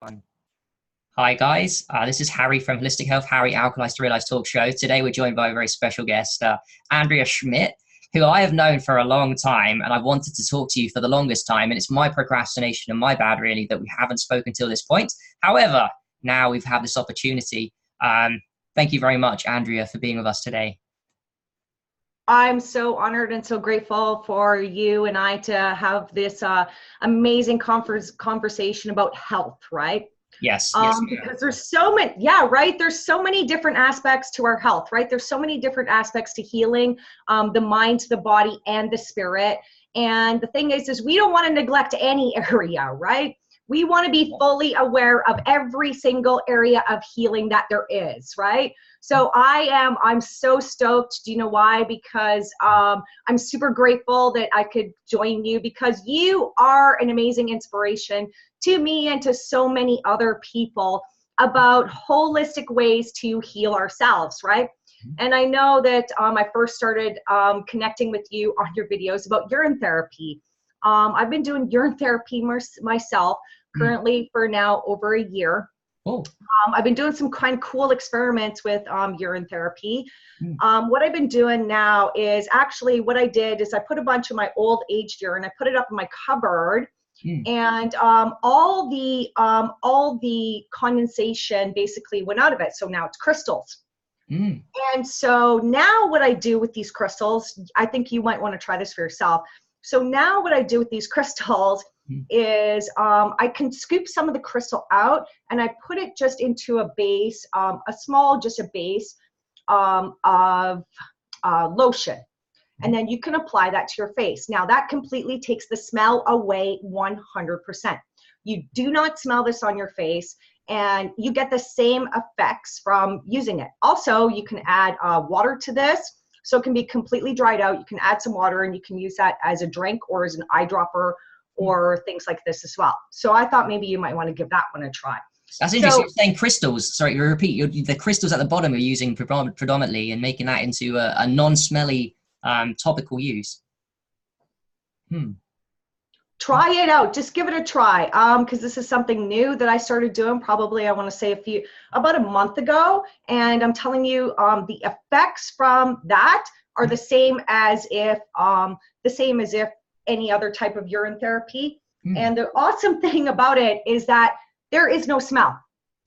One. Hi guys, this is Harry from Holistic Health, Harry Alkalized to Realize Talk Show. Today we're joined by a very special guest, Andrea Schmidt, who I have known for a long time, and I've wanted to talk to you for the longest time, and it's my procrastination and my bad really that we haven't spoken till this point. However, now we've had this opportunity. Thank you very much, Andrea, for being with us today. I'm so honored and so grateful for you and I to have this amazing conversation about health, right? Yes, yes, Because there's so many, yeah, right? There's so many different aspects to our health, right? There's so many different aspects to healing, the mind, the body, and the spirit. And the thing is we don't want to neglect any area, right? We want to be fully aware of every single area of healing that there is, right? So I'm so stoked. Do you know why? Because I'm super grateful that I could join you, because you are an amazing inspiration to me and to so many other people about holistic ways to heal ourselves, right? And I know that I first started connecting with you on your videos about urine therapy. I've been doing urine therapy myself currently for now over a year. Oh. I've been doing some kind of cool experiments with urine therapy. What I've been doing now is actually what I did is I put a bunch of my old aged urine, I put it up in my cupboard, and all the condensation basically went out of it. So now it's crystals. And so now what I do with these crystals, I think you might want to try this for yourself. So now what I do with these crystals is I can scoop some of the crystal out and I put it just into a base, just a base of lotion. And then you can apply that to your face. Now that completely takes the smell away 100%. You do not smell this on your face, and you get the same effects from using it. Also, you can add water to this. So it can be completely dried out. You can add some water and you can use that as a drink or as an eyedropper or things like this as well. So I thought maybe you might want to give that one a try. That's interesting. You're saying crystals. Sorry, you repeat. The crystals at the bottom you're using predominantly and making that into a non-smelly topical use. Try it out. Just give it a try. Because this is something new that I started doing probably, I want to say about a month ago. And I'm telling you, the effects from that are the same as if any other type of urine therapy. And the awesome thing about it is that there is no smell.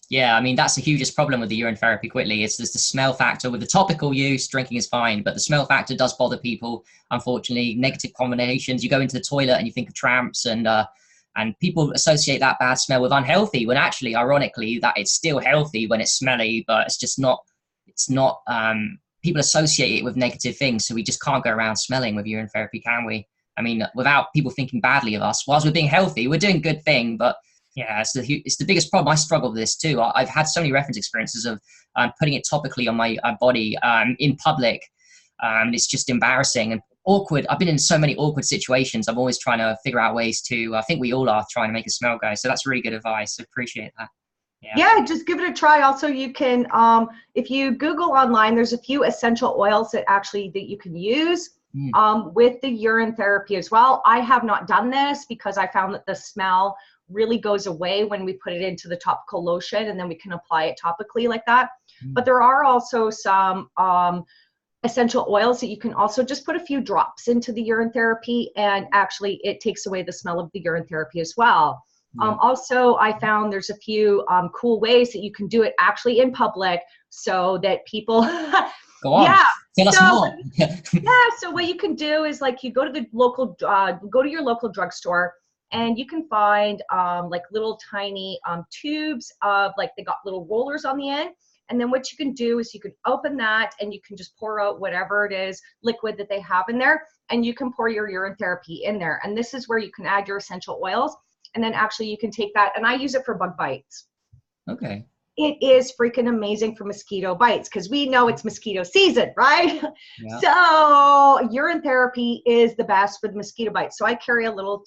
Yeah, I mean, that's the hugest problem with the urine therapy quickly. It's just the smell factor. With the topical use, drinking is fine, but the smell factor does bother people, unfortunately. Negative combinations. You go into the toilet and you think of tramps, and people associate that bad smell with unhealthy, when actually, ironically, that it's still healthy when it's smelly, but it's just not, people associate it with negative things, so we just can't go around smelling with urine therapy, can we? I mean, without people thinking badly of us. Whilst we're being healthy, we're doing a good thing, but yeah, it's the biggest problem. I struggle with this too. I've had so many reference experiences of putting it topically on my body in public. It's just embarrassing and awkward. I've been in so many awkward situations. I'm always trying to figure out ways to, I think we all are, trying to make a smell go. So that's really good advice. I appreciate that. Yeah, just give it a try. Also, you can, if you Google online, there's a few essential oils that you can use with the urine therapy as well. I have not done this because I found that the smell really goes away when we put it into the topical lotion, and then we can apply it topically like that. But there are also some essential oils that you can also just put a few drops into the urine therapy, and actually it takes away the smell of the urine therapy as well. Also, I found there's a few cool ways that you can do it actually in public so that people Go on. Yeah. Tell us more. Yeah. So what you can do is like you go to your local drugstore, and you can find like little tiny tubes of, like, they got little rollers on the end. And then what you can do is you can open that and you can just pour out whatever it is, liquid that they have in there, and you can pour your urine therapy in there. And this is where you can add your essential oils. And then actually you can take that, and I use it for bug bites. Okay. It is freaking amazing for mosquito bites, because we know it's mosquito season, right? Yeah. So urine therapy is the best for the mosquito bites. So I carry a little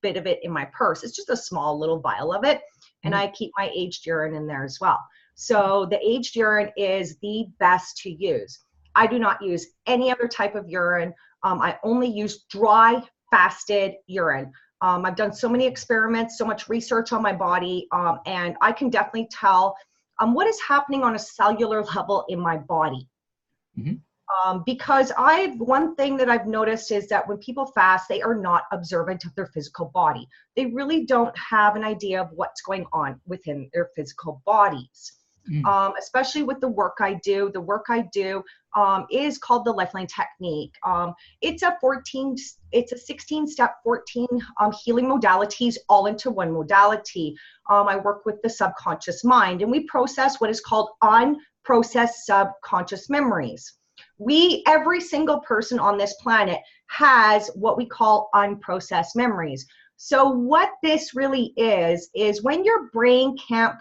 bit of it in my purse. It's just a small little vial of it. And I keep my aged urine in there as well. So the aged urine is the best to use. I do not use any other type of urine. I only use dry, fasted urine. I've done so many experiments, so much research on my body, and I can definitely tell what is happening on a cellular level in my body. Mm-hmm. Because one thing that I've noticed is that when people fast, they are not observant of their physical body. They really don't have an idea of what's going on within their physical bodies. Especially with the work I do. The work I do is called the Lifeline Technique. It's a 16-step, 14 healing modalities all into one modality. I work with the subconscious mind, and we process what is called unprocessed subconscious memories. Every single person on this planet has what we call unprocessed memories. So what this really is when your brain can't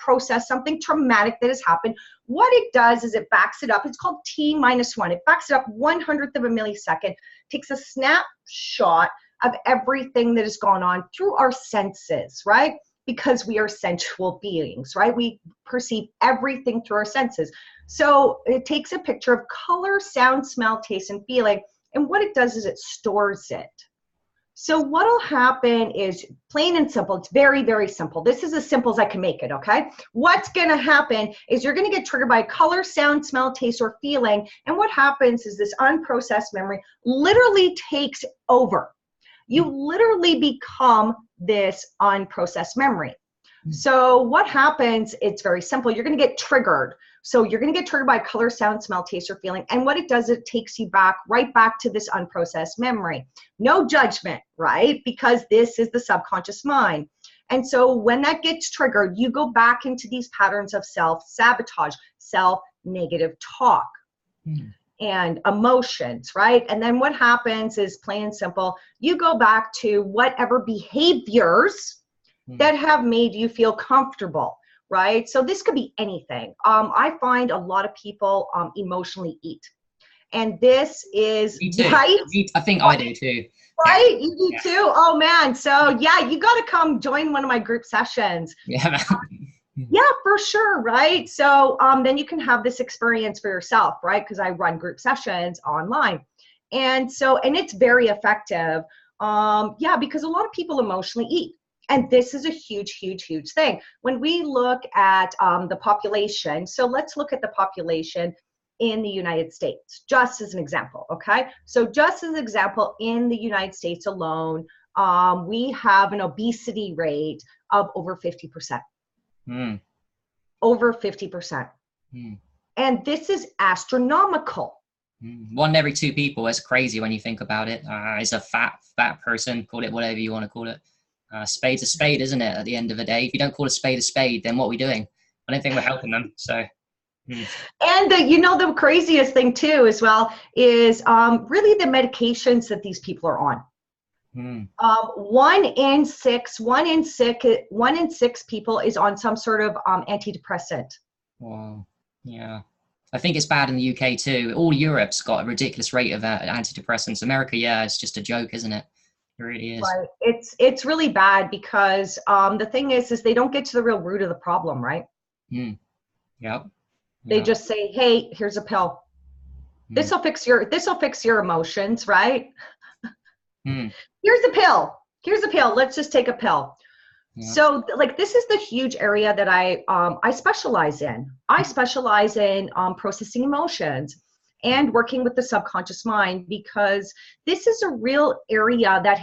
process something traumatic that has happened, what it does is it backs it up. It's called T-1. It backs it up 1/100 of a millisecond, takes a snapshot of everything that has gone on through our senses, right? Because we are sensual beings, right? We perceive everything through our senses. So it takes a picture of color, sound, smell, taste, and feeling. And what it does is it stores it. So what will happen is, plain and simple, it's very, very simple. This is as simple as I can make it, okay? What's gonna happen is you're gonna get triggered by color, sound, smell, taste, or feeling. And what happens is this unprocessed memory literally takes over. You literally become this unprocessed memory. So what happens, it's very simple. You're going to get triggered. So you're going to get triggered by color, sound, smell, taste, or feeling. And what it does, it takes you right back to this unprocessed memory. No judgment, right? Because this is the subconscious mind. And so when that gets triggered, you go back into these patterns of self-sabotage, self-negative talk. And emotions, right? And then what happens is, plain and simple, you go back to whatever behaviors that have made you feel comfortable, right? So this could be anything. I find a lot of people emotionally eat. And this is, Me too. right? I think I do too. Right? You do too? Oh man. So yeah, you got to come join one of my group sessions. Yeah. Yeah, for sure, right? So then you can have this experience for yourself, right? Because I run group sessions online. And it's very effective. Yeah, because a lot of people emotionally eat. And this is a huge, huge, huge thing. When we look at the population, so let's look at the population in the United States, just as an example, okay? So just as an example, in the United States alone, we have an obesity rate of over 50%. Over 50%. And this is astronomical. 1 in every 2 people. That's crazy when you think about it. Is a fat person. Call it whatever you want to call it. Spade's a spade, isn't it? At the end of the day, if you don't call a spade, then what are we doing? I don't think we're helping them. So. And the craziest thing too, as well, is really the medications that these people are on. 1 in 6 people is on some sort of antidepressant. Wow. Yeah. I think it's bad in the UK too. All Europe's got a ridiculous rate of antidepressants. America, yeah, it's just a joke, isn't it? It really is. Right. It's really bad because the thing is they don't get to the real root of the problem, right? Yep. They just say, "Hey, here's a pill. This will fix your emotions, right? Here's a pill. Here's a pill. Let's just take a pill." Yeah. So like this is the huge area that I specialize in. I specialize in processing emotions and working with the subconscious mind, because this is a real area that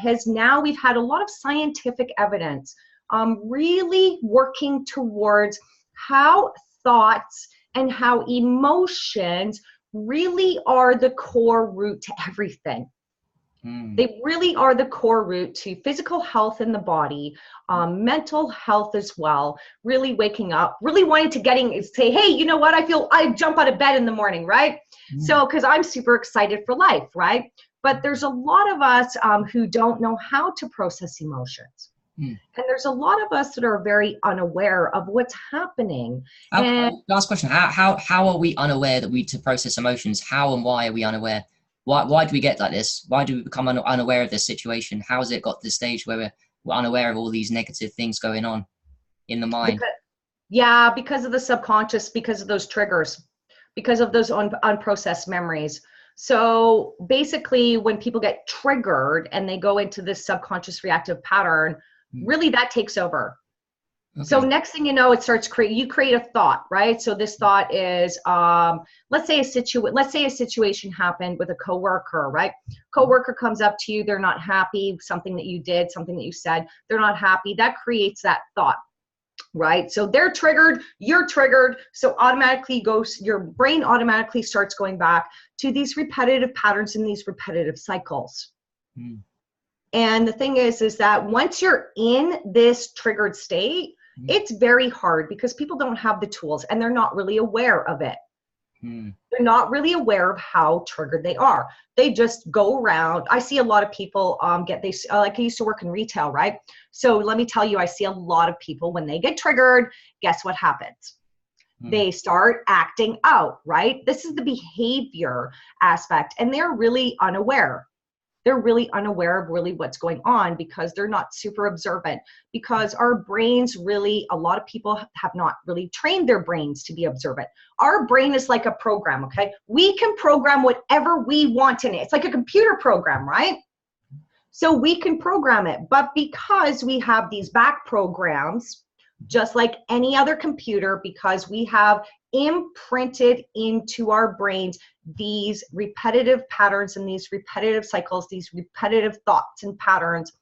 we've had a lot of scientific evidence really working towards how thoughts and how emotions really are the core root to everything. They really are the core root to physical health in the body, mental health as well, really waking up, really wanting to say, hey, you know what, I jump out of bed in the morning, right? So, because I'm super excited for life, right? But there's a lot of us who don't know how to process emotions. And there's a lot of us that are very unaware of what's happening. Last question, how are we unaware that we to process emotions? How and why are we unaware? Why do we get like this? Why do we become unaware of this situation? How has it got to the stage where we're unaware of all these negative things going on in the mind? Because of the subconscious, because of those triggers, because of those unprocessed memories. So basically, when people get triggered and they go into this subconscious reactive pattern, really that takes over. Okay. So next thing you know, it starts you create a thought, right? So this thought is, let's say a situation happened with a coworker, right? Coworker comes up to you, they're not happy, something that you did, something that you said, they're not happy. That creates that thought, right? So they're triggered, you're triggered. So automatically your brain automatically starts going back to these repetitive patterns and these repetitive cycles. And the thing is that once you're in this triggered state, it's very hard because people don't have the tools and they're not really aware of it. They're not really aware of how triggered they are. They just go around. I see a lot of people like I used to work in retail, right? So let me tell you, I see a lot of people when they get triggered, guess what happens? They start acting out, right? This is the behavior aspect, and they're really unaware. They're really unaware of really what's going on because they're not super observant, because our brains really, a lot of people have not really trained their brains to be observant. Our brain is like a program, okay? We can program whatever we want in it. It's like a computer program, right? So we can program it, but because we have these back programs, just like any other computer, because we have imprinted into our brains these repetitive patterns and these repetitive cycles, these repetitive thoughts and patterns,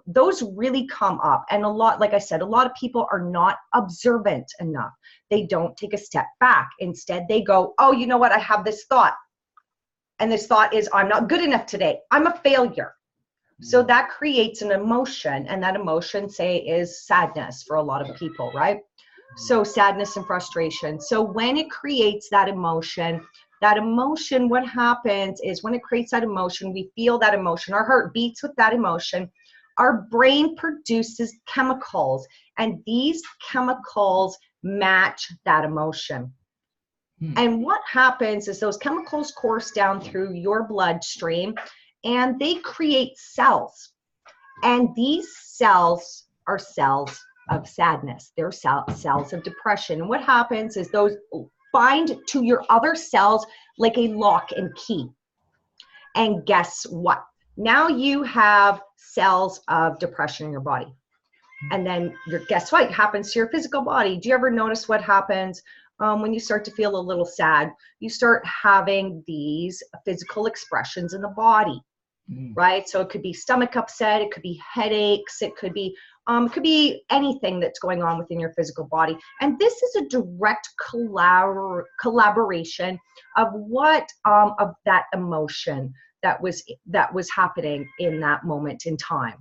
those really come up. And a lot, like I said, a lot of people are not observant enough. They don't take a step back. Instead, they go, oh, you know what? I have this thought. And this thought is, I'm not good enough today. I'm a failure. So that creates an emotion, and that emotion, say, is sadness for a lot of people, right? So sadness and frustration. So when it creates that emotion, what happens is when it creates that emotion, we feel that emotion, our heart beats with that emotion, our brain produces chemicals, and these chemicals match that emotion. And what happens is those chemicals course down through your bloodstream, and they create cells. And these cells are cells of sadness. They're cells of depression. And what happens is those bind to your other cells like a lock and key. And guess what? Now you have cells of depression in your body. And then guess what happens to your physical body? Do you ever notice what happens when you start to feel a little sad? You start having these physical expressions in the body. Right? So it could be stomach upset, it could be headaches, it could be anything that's going on within your physical body. And this is a direct collaboration of of that emotion that was happening in that moment in time.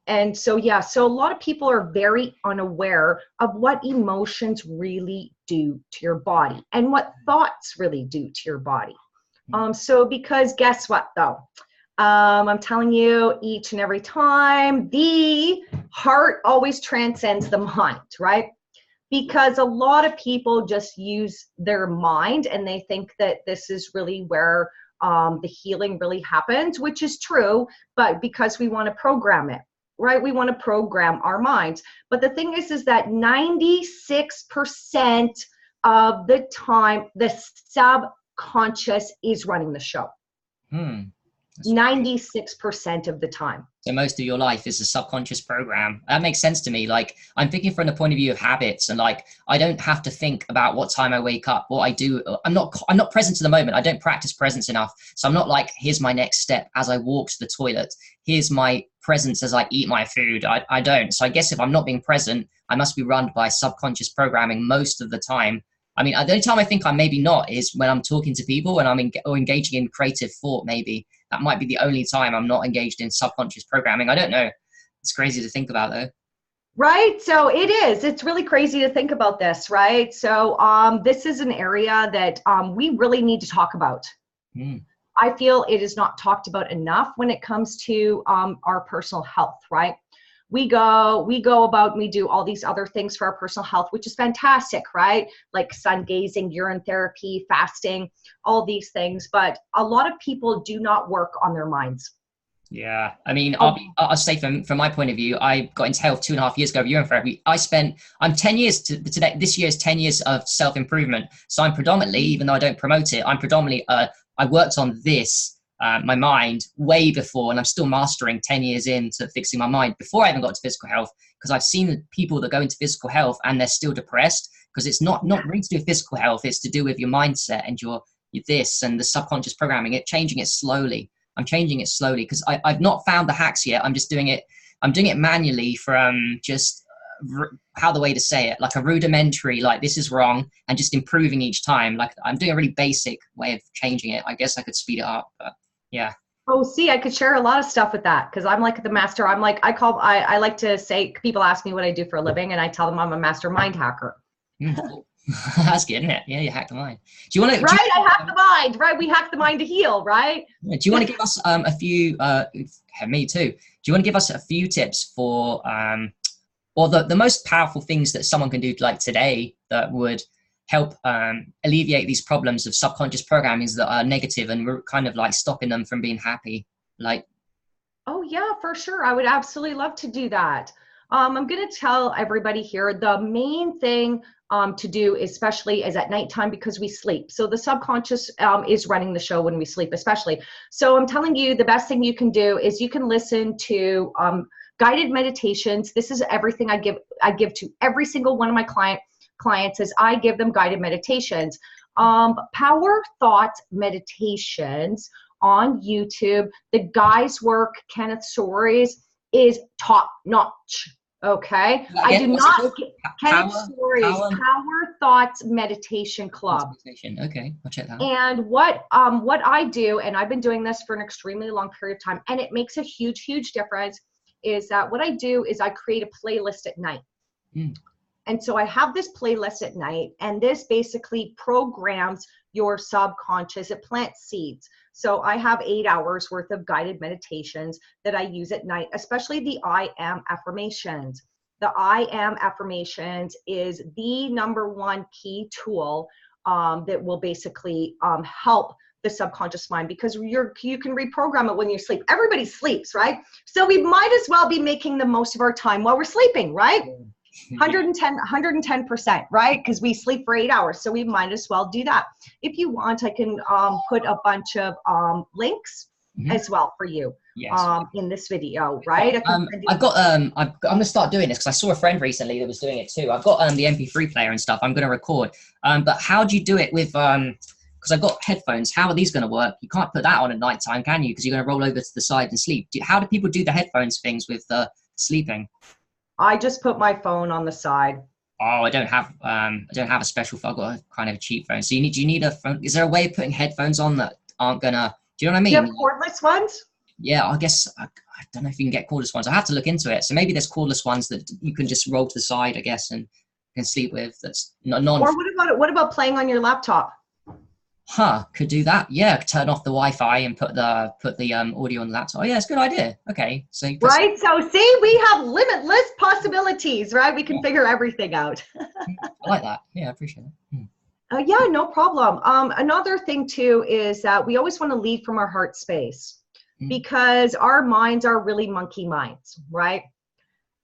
And so, yeah, so a lot of people are very unaware of what emotions really do to your body and what thoughts really do to your body. So because guess what though? I'm telling you, each and every time, the heart always transcends the mind, right? Because a lot of people just use their mind and they think that this is really where the healing really happens, which is true, but because we want to program it, right? We want to program our minds. But the thing is that 96% of the time, the subconscious is running the show. 96% of the time. So most of your life is a subconscious program. That makes sense to me. Like, I'm thinking from the point of view of habits, and like, I don't have to think about what time I wake up, what I do. I'm not present to the moment. I don't practice presence enough. So I'm not like, here's my next step as I walk to the toilet. Here's my presence as I eat my food. I don't. So I guess if I'm not being present, I must be run by subconscious programming most of the time. I mean, the only time I think I'm maybe not is when I'm talking to people and I'm engaging in creative thought, maybe. That might be the only time I'm not engaged in subconscious programming. I don't know. It's crazy to think about, though. Right. So it is. It's really crazy to think about this, right? So this is an area that we really need to talk about. I feel it is not talked about enough when it comes to our personal health, right? We do all these other things for our personal health, which is fantastic, right? Like sun gazing, urine therapy, fasting, all these things. But a lot of people do not work on their minds. Yeah, I mean, I'll say from my point of view, I got into health 2.5 years ago of urine therapy. I'm 10 years today. This year is 10 years of self improvement. So I'm predominantly, even though I don't promote it, I'm predominantly I worked on this my mind way before, and I'm still mastering 10 years into fixing my mind before I even got to physical health. Because I've seen people that go into physical health and they're still depressed because it's not really to do with physical health. It's to do with your mindset and your this and the subconscious programming. Changing it slowly. I'm changing it slowly because I've not found the hacks yet. I'm just doing it. I'm doing it manually from just how the way to say it, like a rudimentary, like this is wrong, and just improving each time. Like I'm doing a really basic way of changing it. I guess I could speed it up, but yeah. Oh, see, I could share a lot of stuff with that because I'm like the master. I'm like, I like to say, people ask me what I do for a living and I tell them I'm a master mind hacker. Cool. That's good, isn't it? Yeah, you hack the mind. Do you want to? Right, I hack the mind. Right, we hack the mind to heal. Right. Do you want to give us a few? Me too. Do you want to give us a few tips for, or the most powerful things that someone can do like today that would help alleviate these problems of subconscious programmings that are negative and we're kind of like stopping them from being happy? Like, oh yeah, for sure. I would absolutely love to do that. I'm going to tell everybody here the main thing to do, especially is at nighttime because we sleep. So the subconscious is running the show when we sleep, especially. So I'm telling you, the best thing you can do is you can listen to guided meditations. This is everything I give to every single one of my clients is I give them guided meditations. Power thought meditations on YouTube. The guy's work, Kenneth Stories, is top notch. Okay, I do not get Kenneth Stories Power Thoughts Meditation Club. Okay, I'll check that out. And what I do, and I've been doing this for an extremely long period of time, and it makes a huge difference, is that what I do is I create a playlist at night. And so I have this playlist at night, and this basically programs your subconscious. It plants seeds. So I have 8 hours worth of guided meditations that I use at night, especially the I am affirmations. The I am affirmations is the #1 key tool that will basically help the subconscious mind, because you can reprogram it when you sleep. Everybody sleeps, right? So we might as well be making the most of our time while we're sleeping, right? 110%, right? Because we sleep for 8 hours, so we might as well do that. If you want, I can put a bunch of links as well for you in this video, right? I'm gonna start doing this because I saw a friend recently that was doing it too. I've got the MP3 player and stuff. I'm gonna record, but how do you do it with because I've got headphones? How are these gonna work? You can't put that on at night time, can you? Because you're gonna roll over to the side and sleep. How do people do the headphones things with sleeping? I just put my phone on the side. Oh, I don't have a special phone. I've got a kind of a cheap phone. So do you need a phone? Is there a way of putting headphones on that aren't gonna? Do you know what I mean? Do you have cordless ones? Yeah, I guess I don't know if you can get cordless ones. I have to look into it. So maybe there's cordless ones that you can just roll to the side, I guess, and can sleep with. That's non. Or what about playing on your laptop? Could do that. Yeah, turn off the Wi-Fi and put the audio on the laptop. Oh yeah, it's a good idea. Okay, so right. So see, we have limitless possibilities, right? We can figure everything out. I like that. Yeah, I appreciate it. Yeah, no problem. Another thing too is that we always want to lead from our heart space because our minds are really monkey minds, right?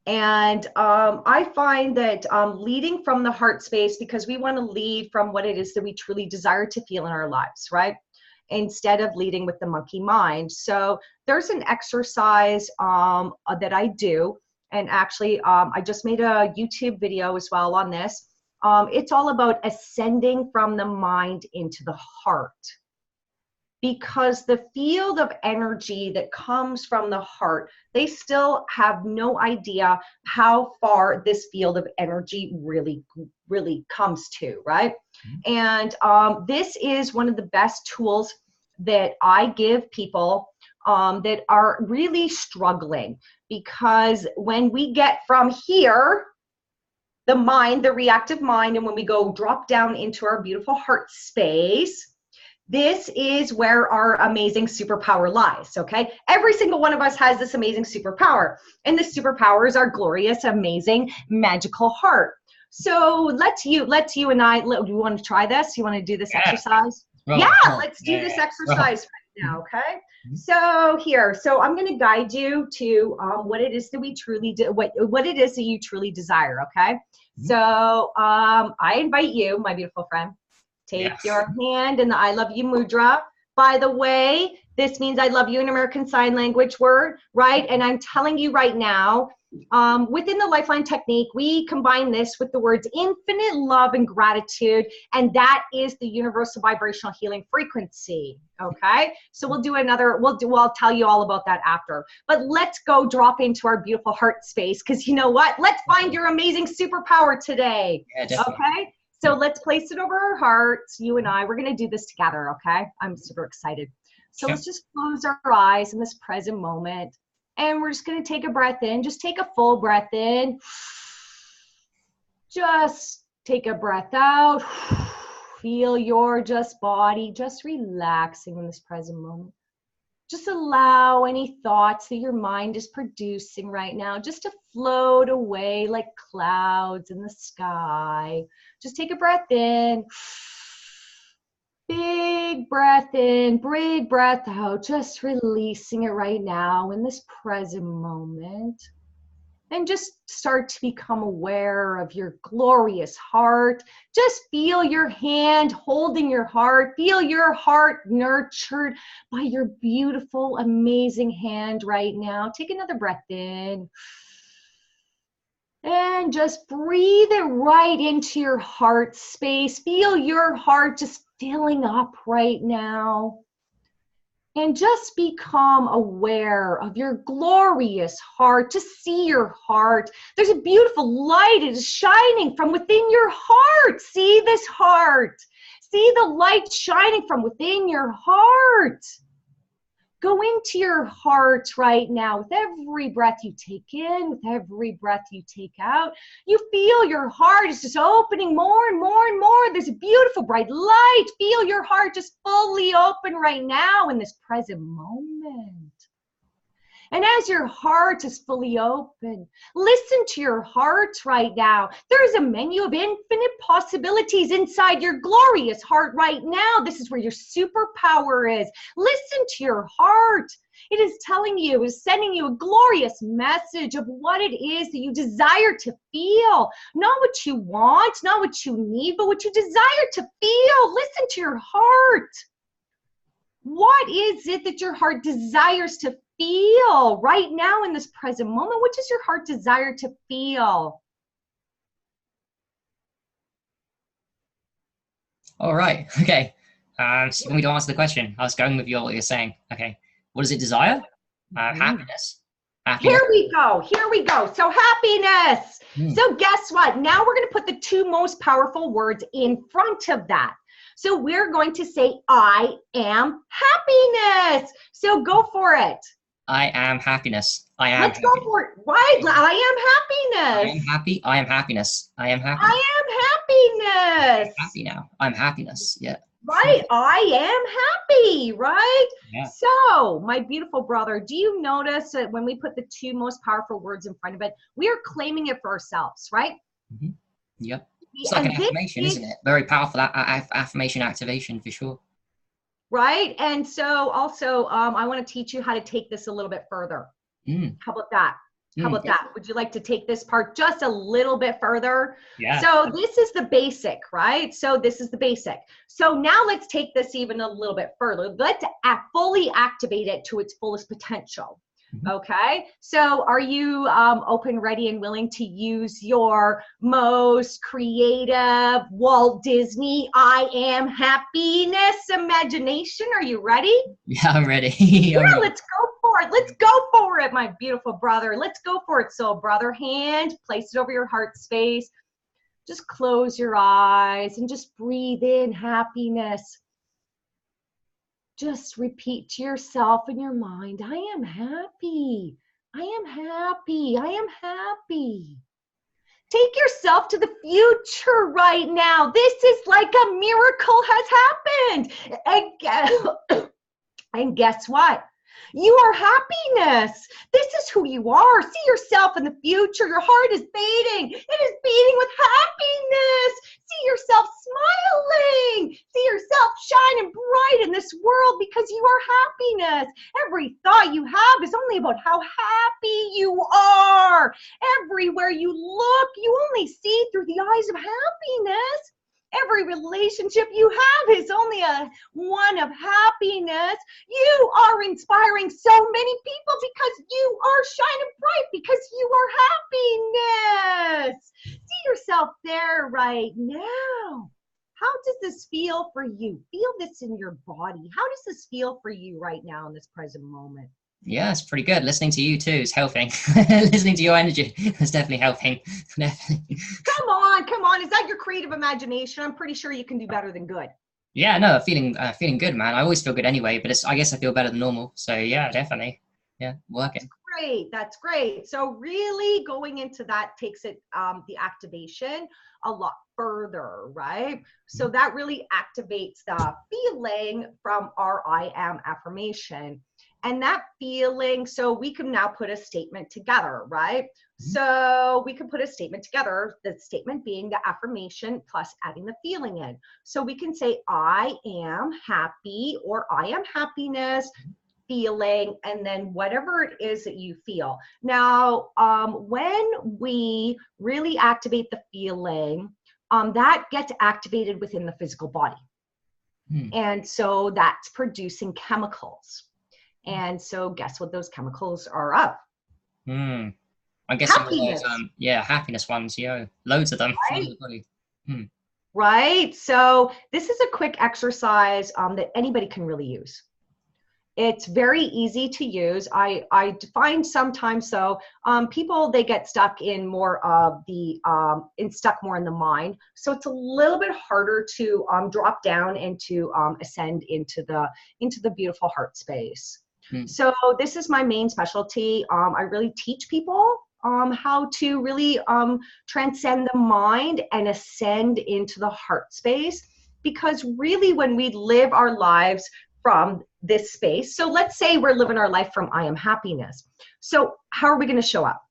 And I find that leading from the heart space, because we want to lead from what it is that we truly desire to feel in our lives, right? Instead of leading with the monkey mind. So there's an exercise that I do. And actually, I just made a YouTube video as well on this. It's all about ascending from the mind into the heart. Because the field of energy that comes from the heart, they still have no idea how far this field of energy really comes to, right? And this is one of the best tools that I give people that are really struggling, because when we get from here, the mind, the reactive mind, and when we go drop down into our beautiful heart space, this is where our amazing superpower lies, okay? Every single one of us has this amazing superpower, and this superpower is our glorious, amazing, magical heart. So let's you and I, do you want to try this? You want to do this exercise? Roll. Yeah, let's do this exercise now, okay? So here, so I'm going to guide you to what it is that we truly do, what it is that you truly desire, okay? So I invite you, my beautiful friend, take your hand in the I love you mudra. By the way, this means I love you in American Sign Language word, right? And I'm telling you right now, within the Lifeline technique, we combine this with the words infinite love and gratitude, and that is the universal vibrational healing frequency, okay? So we'll do another, I'll tell you all about that after. But let's go drop into our beautiful heart space, because you know what? Let's find your amazing superpower today, okay? So let's place it over our hearts, you and I. We're going to do this together, okay? I'm super excited. So let's just close our eyes in this present moment. And we're just going to take a breath in. Just take a full breath in. Just take a breath out. Feel your body just relaxing in this present moment. Just allow any thoughts that your mind is producing right now just to float away like clouds in the sky. Just take a breath in. Big breath in, big breath out, just releasing it right now in this present moment. And just start to become aware of your glorious heart. Just feel your hand holding your heart. Feel your heart nurtured by your beautiful, amazing hand right now. Take another breath in. And just breathe it right into your heart space. Feel your heart just filling up right now. And just become aware of your glorious heart. Just see your heart. There's a beautiful light. It is shining from within your heart. See this heart. See the light shining from within your heart. Go into your heart right now with every breath you take in, with every breath you take out. You feel your heart is just opening more and more and more. There's a beautiful bright light. Feel your heart just fully open right now in this present moment. And as your heart is fully open, listen to your heart right now. There is a menu of infinite possibilities inside your glorious heart right now. This is where your superpower is. Listen to your heart. It is telling you, is sending you a glorious message of what it is that you desire to feel. Not what you want, not what you need, but what you desire to feel. Listen to your heart. What is it that your heart desires to feel right now in this present moment? What does your heart desire to feel? All right. Okay. So you want me to answer the question? I was going with what you're saying. Okay. What does it desire? Happiness. Here we go. Here we go. So happiness. So guess what? Now we're going to put the two most powerful words in front of that. So we're going to say, I am happiness. So go for it. I am happiness. I am. Let's go for it. Right? I am happiness. I am happy. I am happiness. I am happy. I am happiness. I'm happy now. I'm happiness. Yeah. Right. I am happy. Right. Yeah. So, my beautiful brother, do you notice that when we put the two most powerful words in front of it, we are claiming it for ourselves, right? Mm-hmm. Yep. It's like an affirmation, isn't it? Very powerful affirmation activation for sure. Right. And so also, I want to teach you how to take this a little bit further. How about that? How about that? Would you like to take this part just a little bit further? Yeah. So this is the basic, right? So this is the basic. So now let's take this even a little bit further. Let's fully activate it to its fullest potential. Okay, so are you open, ready, and willing to use your most creative Walt Disney I am happiness imagination? Are you ready? Yeah, I'm ready. Let's go for it. Let's go for it, my beautiful brother. Let's go for it. So brother, hand, place it over your heart space. Just close your eyes and just breathe in happiness. Just repeat to yourself in your mind, I am happy. I am happy. I am happy. Take yourself to the future right now. This is like a miracle has happened. And guess what? You are happiness. This is who you are. See yourself in the future. Your heart is beating. It is beating with happiness. See yourself smiling. See yourself shining bright in this world because you are happiness. Every thought you have is only about how happy you are. Everywhere you look, you only see through the eyes of happiness. Every relationship you have is only one of happiness. You are inspiring so many people because you are shining bright, because you are happiness. See yourself there right now. How does this feel for you? Feel this in your body. How does this feel for you right now in this present moment? Yeah, it's pretty good. Listening to you too is helping. Listening to your energy is definitely helping. Definitely. Come on, come on. Is that your creative imagination? I'm pretty sure you can do better than good. Yeah, no, feeling good, man. I always feel good anyway, but I guess I feel better than normal. So yeah, definitely. Yeah, working. Great, that's great. So really going into that takes it the activation a lot further, right? So that really activates the feeling from our I am affirmation. And that feeling, so we can now put a statement together, right? So we can put a statement together, the statement being the affirmation plus adding the feeling in. So we can say, I am happy, or I am happiness, feeling, and then whatever it is that you feel. Now, when we really activate the feeling, that gets activated within the physical body. And so that's producing chemicals. And so guess what those chemicals are of? I'm guessing all Happiness. those, happiness ones, loads of them. Right? Right? So this is a quick exercise that anybody can really use. It's very easy to use. I find sometimes though, people, they get stuck in more of the, stuck more in the mind. So it's a little bit harder to drop down and to ascend into the beautiful heart space. So this is my main specialty. I really teach people how to really transcend the mind and ascend into the heart space, because really when we live our lives from this space, so let's say we're living our life from I am happiness. So how are we going to show up?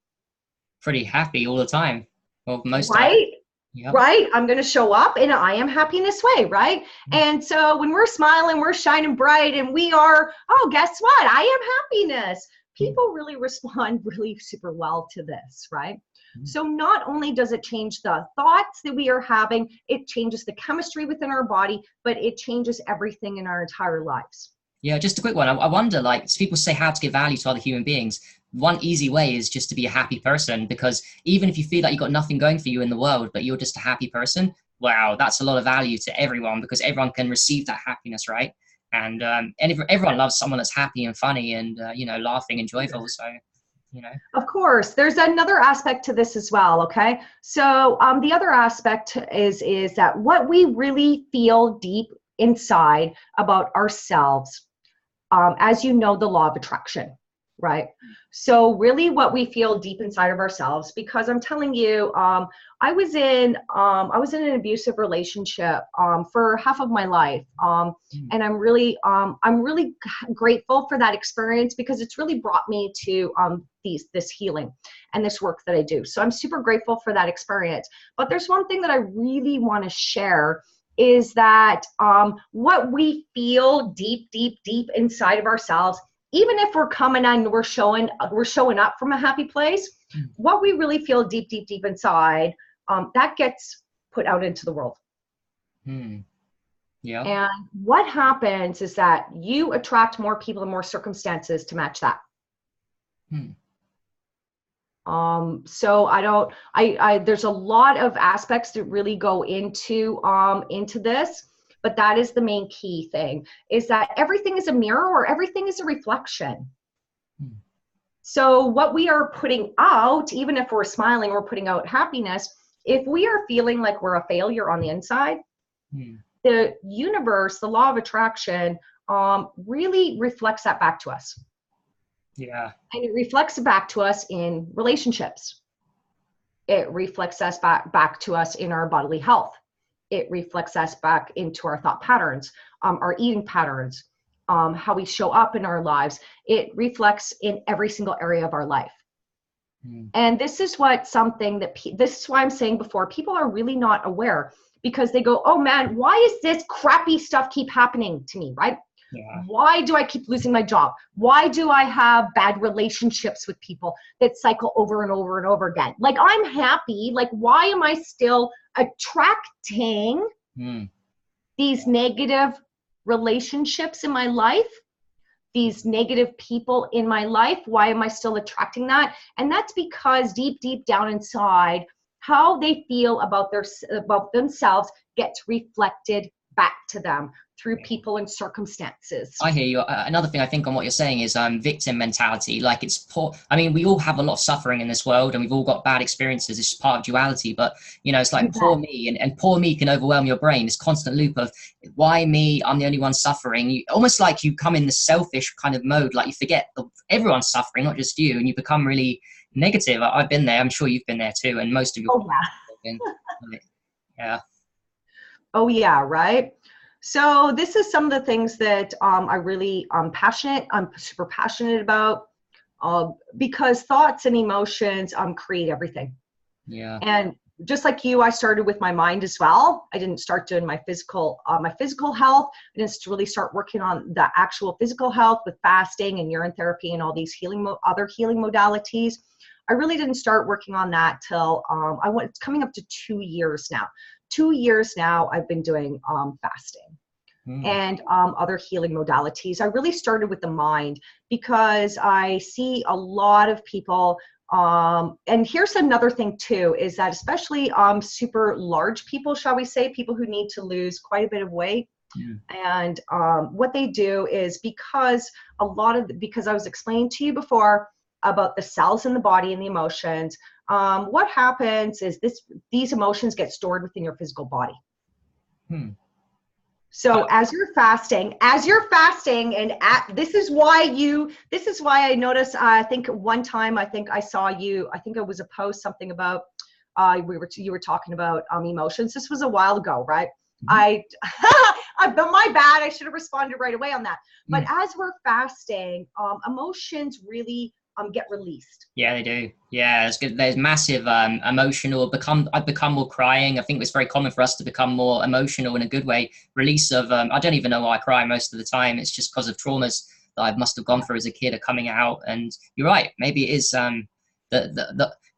Pretty happy all the time. Well, most right? time. Yep. Right? I'm going to show up in an I am happiness way, right? And so when we're smiling, we're shining bright, and we are, oh, guess what? I am happiness. People really respond really super well to this, right? So not only does it change the thoughts that we are having, it changes the chemistry within our body, but it changes everything in our entire lives. Yeah, just a quick one. I wonder, like, people say how to give value to other human beings. One easy way is just to be a happy person, because even if you feel like you've got nothing going for you in the world, but you're just a happy person, wow, that's a lot of value to everyone, because everyone can receive that happiness, right? And everyone loves someone that's happy and funny and, laughing and joyful. So, Of course, there's another aspect to this as well, okay? So the other aspect is that what we really feel deep inside about ourselves, as you know, the law of attraction, right? So really what we feel deep inside of ourselves, because I'm telling you, I was in an abusive relationship for half of my life, and I'm really grateful for that experience, because it's really brought me to this healing and this work that I do. So I'm super grateful for that experience. But there's one thing that I really want to share, is that what we feel deep inside of ourselves, even if we're coming and we're showing up from a happy place, what we really feel deep inside, that gets put out into the world. Yeah. And what happens is that you attract more people and more circumstances to match that. So there's a lot of aspects that really go into this, but that is the main key thing, is that everything is a mirror, or everything is a reflection. So what we are putting out, even if we're smiling, we're putting out happiness. If we are feeling like we're a failure on the inside, the universe, the law of attraction, really reflects that back to us. Yeah. And it reflects back to us in relationships. It reflects us back to us in our bodily health. It reflects us back into our thought patterns, our eating patterns. how we show up in our lives, it reflects in every single area of our life. And this is what something that this is why I'm saying before, people are really not aware, because they go, oh man, why is this crappy stuff keep happening to me, right? Yeah. Why do I keep losing my job? Why do I have bad relationships with people that cycle over and over and over again? Like, I'm happy. Like, why am I still attracting these negative relationships in my life? These negative people in my life? Why am I still attracting that? And that's because deep, deep down inside, how they feel about themselves gets reflected back to them through people and circumstances. I hear you. Another thing I think on what you're saying is victim mentality. Like, it's poor. I mean, we all have a lot of suffering in this world, and we've all got bad experiences. It's part of duality. But, you know, it's like poor me, and poor me can overwhelm your brain. This constant loop of why me? I'm the only one suffering. You almost like you come in this selfish kind of mode. Like, you forget everyone's suffering, not just you, and you become really negative. I've been there. I'm sure you've been there too, and most of you. Oh yeah. Yeah. Oh yeah. Right. So this is some of the things that I really I'm super passionate about, because thoughts and emotions create everything. Yeah. And just like you, I started with my mind as well. I didn't start doing my physical health. I didn't really start working on the actual physical health with fasting and urine therapy and all these other healing modalities. I really didn't start working on that till it's coming up to 2 years now. 2 years now I've been doing fasting and other healing modalities. I really started with the mind because I see a lot of people, and here's another thing too, is that especially super large people, shall we say, people who need to lose quite a bit of weight. And what they do is because I was explaining to you before about the cells in the body and the emotions, what happens is these emotions get stored within your physical body. So as you're fasting, and this is why I noticed, I think one time, I saw you, I think it was a post, something about, you were talking about emotions. This was a while ago, right? My bad. I should have responded right away on that. But as we're fasting, emotions really get released. Yeah, they do. Yeah, it's good. There's massive emotional I've become more crying. I think it's very common for us to become more emotional in a good way. Release of I don't even know why I cry most of the time. It's just because of traumas that I must have gone through as a kid are coming out. And you're right. Maybe it is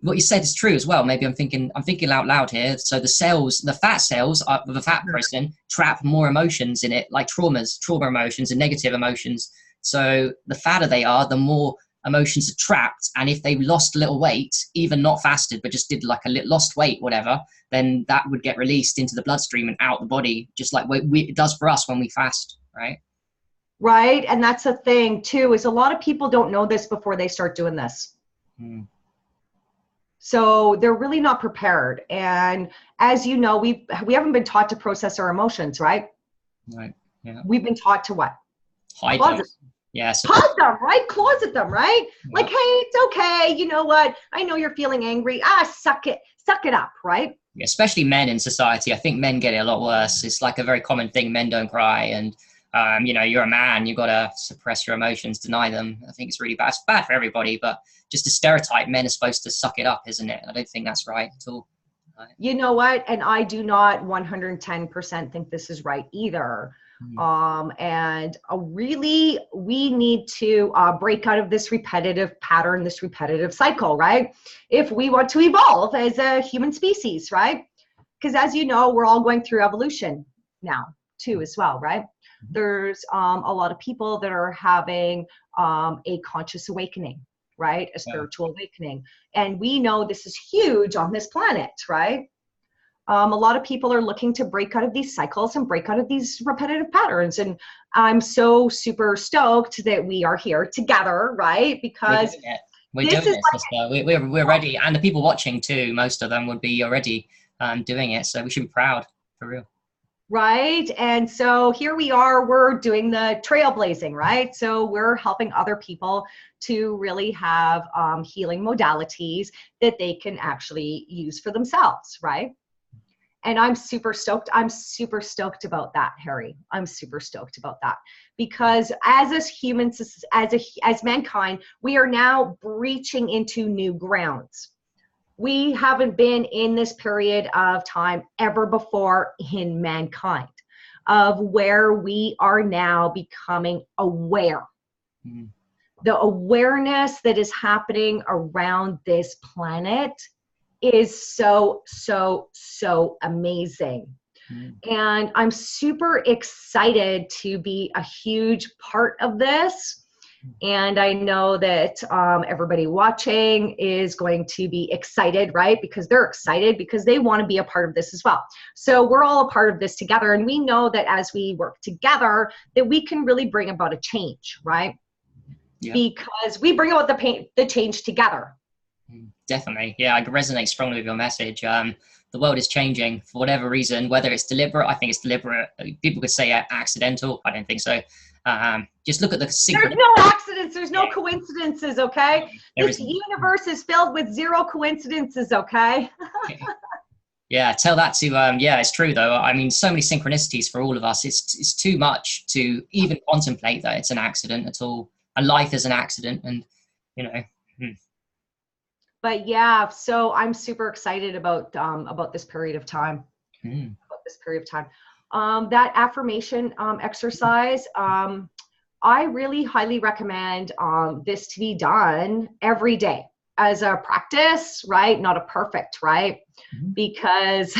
what you said is true as well. Maybe I'm thinking out loud here. So the fat cells of a fat person trap more emotions in it, like trauma emotions and negative emotions. So the fatter they are, the more emotions are trapped, and if they lost a little weight, even not fasted but just did like lost weight, whatever, then that would get released into the bloodstream and out the body, just like it does for us when we fast, right? And that's the thing too, is a lot of people don't know this before they start doing this. So they're really not prepared, and as you know, we haven't been taught to process our emotions, right? Yeah. We've been taught to what? Hide them. Yes. Hide them, right? Closet them, right? Yeah. Like, hey, it's okay. You know what? I know you're feeling angry. Suck it up, right? Especially men in society. I think men get it a lot worse. It's like a very common thing. Men don't cry, and you're a man. You've got to suppress your emotions, deny them. I think it's really bad. It's bad for everybody, but just a stereotype. Men are supposed to suck it up, isn't it? I don't think that's right at all. Right. You know what? And I do not 110% think this is right either. And really, we need to break out of this repetitive pattern, this repetitive cycle, right? If we want to evolve as a human species, right? Because as you know, we're all going through evolution now too as well, right? There's a lot of people that are having a conscious awakening, right? A spiritual awakening. And we know this is huge on this planet, right? A lot of people are looking to break out of these cycles and break out of these repetitive patterns. And I'm so super stoked that we are here together, right? Because we're ready. And the people watching too, most of them would be already doing it. So we should be proud, for real. Right. And so here we are, we're doing the trailblazing, right? So we're helping other people to really have healing modalities that they can actually use for themselves, right? And I'm super stoked. I'm super stoked about that, Harry. I'm super stoked about that, because as humans, as mankind, we are now breaching into new grounds. We haven't been in this period of time ever before in mankind, of where we are now becoming aware. Mm. The awareness that is happening around this planet is so, so, so amazing. Mm. And I'm super excited to be a huge part of this. And I know that everybody watching is going to be excited, right? Because they're excited because they want to be a part of this as well. So we're all a part of this together. And we know that as we work together, that we can really bring about a change, right? Yeah. Because we bring about the change together. Definitely. Yeah, I resonate strongly with your message. The world is changing for whatever reason, whether it's deliberate. I think it's deliberate. People could say accidental. I don't think so. Just look at the There's no accidents. There's no coincidences, okay? This universe is filled with zero coincidences, okay? Yeah, tell that to, yeah, it's true though. I mean, so many synchronicities for all of us. It's too much to even contemplate that it's an accident at all. And life is an accident, and, you know. But yeah, so I'm super excited about this period of time. About this period of time. That affirmation exercise, I really highly recommend this to be done every day as a practice, right? Not a perfect, right? Mm-hmm. Because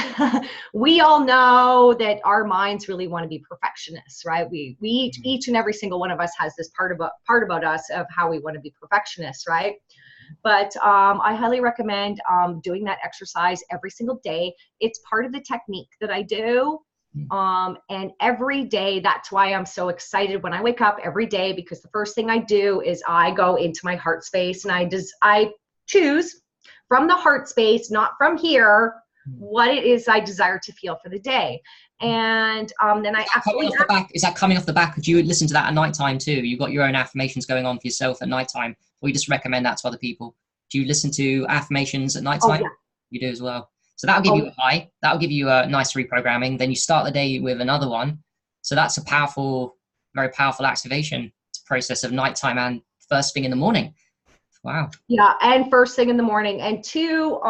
we all know that our minds really want to be perfectionists, right? We each and every single one of us has this part about us of how we want to be perfectionists, right? But I highly recommend doing that exercise every single day. It's part of the technique that I do. And every day, that's why I'm so excited when I wake up every day, because the first thing I do is I go into my heart space and I choose from the heart space, not from here, what it is I desire to feel for the day. And then I actually is that coming off the back? Do you listen to that at nighttime too? You've got your own affirmations going on for yourself at nighttime, or you just recommend that to other people? Do you listen to affirmations at nighttime? Oh, yeah. You do as well. So that'll give you a high. That'll give you a nice reprogramming. Then you start the day with another one. So that's a powerful, very powerful activation. It's a process of nighttime and first thing in the morning. Wow. Yeah, and first thing in the morning. And two,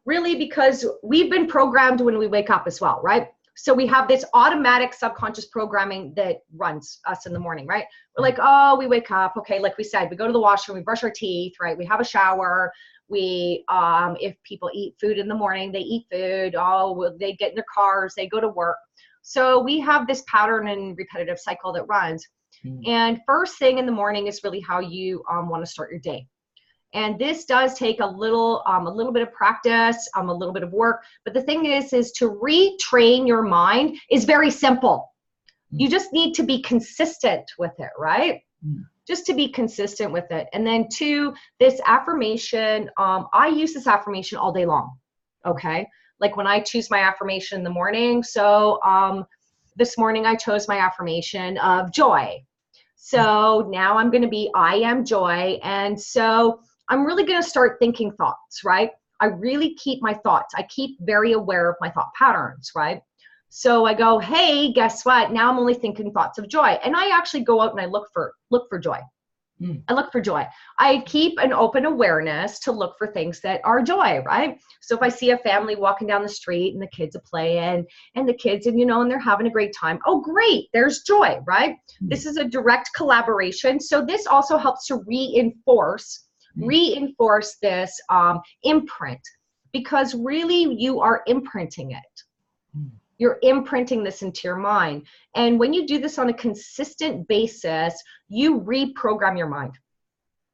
really because we've been programmed when we wake up as well, right? So we have this automatic subconscious programming that runs us in the morning, right? We're like, oh, we wake up. Okay, like we said, we go to the washroom, we brush our teeth, right? We have a shower. We, if people eat food in the morning, they eat food. Oh, they get in their cars, they go to work. So we have this pattern and repetitive cycle that runs. And first thing in the morning is really how you want to start your day. And this does take a little bit of practice, a little bit of work. But the thing is to retrain your mind is very simple. You just need to be consistent with it, right? Just to be consistent with it. And then two, this affirmation, I use this affirmation all day long, okay? Like when I choose my affirmation in the morning. So this morning I chose my affirmation of joy. So now I'm going to be, I am joy. And so I'm really going to start thinking thoughts, right? I really keep my thoughts. I keep very aware of my thought patterns, right? So I go, hey, guess what? Now I'm only thinking thoughts of joy. And I actually go out and I look for joy. I look for joy. I keep an open awareness to look for things that are joy, right? So if I see a family walking down the street and the kids are playing and the kids, and they're having a great time. Oh, great. There's joy, right? This is a direct collaboration. So this also helps to reinforce this imprint, because really you are imprinting it. You're imprinting this into your mind. And when you do this on a consistent basis, you reprogram your mind.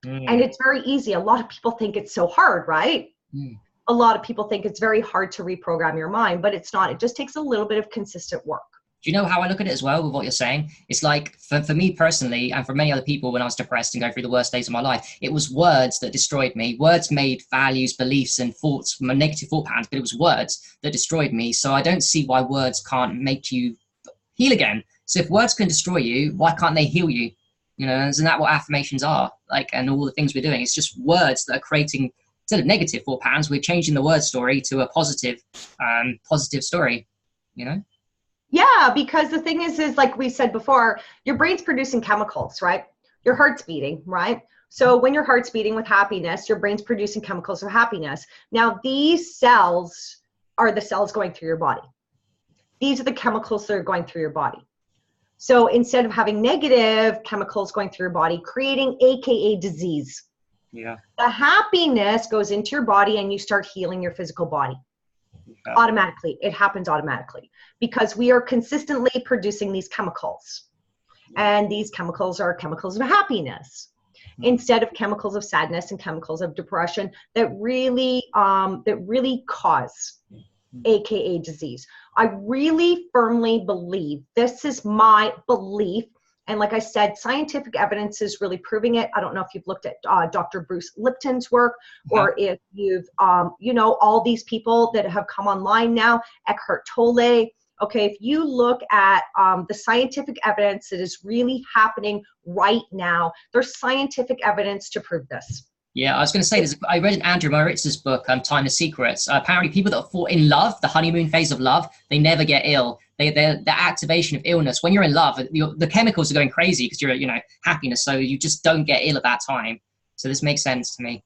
And it's very easy. A lot of people think it's so hard, right? A lot of people think it's very hard to reprogram your mind, but it's not. It just takes a little bit of consistent work. Do you know how I look at it as well with what you're saying? It's like, for me personally, and for many other people when I was depressed and going through the worst days of my life, it was words that destroyed me. Words made values, beliefs, and thoughts, my negative thought patterns, but it was words that destroyed me. So I don't see why words can't make you heal again. So if words can destroy you, why can't they heal you? Isn't that what affirmations are? Like, and all the things we're doing, it's just words that are creating instead of negative thought patterns, we're changing the word story to a positive, positive story, you know? Yeah, because the thing is like we said before, your brain's producing chemicals, right? Your heart's beating, right? So when your heart's beating with happiness, your brain's producing chemicals of happiness. Now, these cells are the cells going through your body. These are the chemicals that are going through your body. So instead of having negative chemicals going through your body, creating AKA disease, the happiness goes into your body and you start healing your physical body. Automatically. It happens automatically because we are consistently producing these chemicals. And these chemicals are chemicals of happiness instead of chemicals of sadness and chemicals of depression that really cause AKA disease. I really firmly believe, this is my belief, and like I said, scientific evidence is really proving it. I don't know if you've looked at Dr. Bruce Lipton's work, or if you've, you know, all these people that have come online now, Eckhart Tolle. Okay, if you look at the scientific evidence that is really happening right now, there's scientific evidence to prove this. Yeah, I was going to say, I read in Andrew Moritz's book, Timeless Secrets. Apparently, people that fall in love, the honeymoon phase of love, they never get ill. The activation of illness, when you're in love, the chemicals are going crazy because you're, you know, happiness. So you just don't get ill at that time. So this makes sense to me.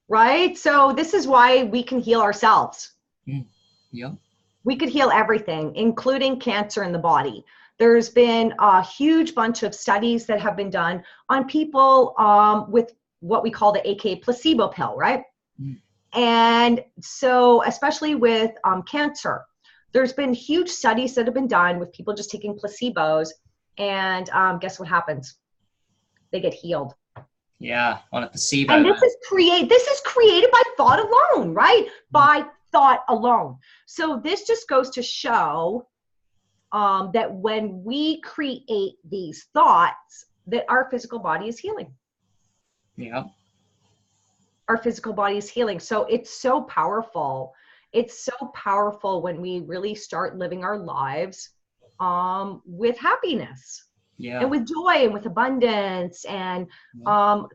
Right? So this is why we can heal ourselves. Yeah. We could heal everything, including cancer in the body. There's been a huge bunch of studies that have been done on people with what we call the AKA placebo pill, right? And so, especially with cancer, there's been huge studies that have been done with people just taking placebos, and guess what happens? They get healed. Yeah, on a placebo. And this is created by thought alone, right? By thought alone. So this just goes to show that when we create these thoughts, that our physical body is healing. Yeah. Our physical body is healing. So it's so powerful. It's so powerful when we really start living our lives with happiness. Yeah. And with joy and with abundance and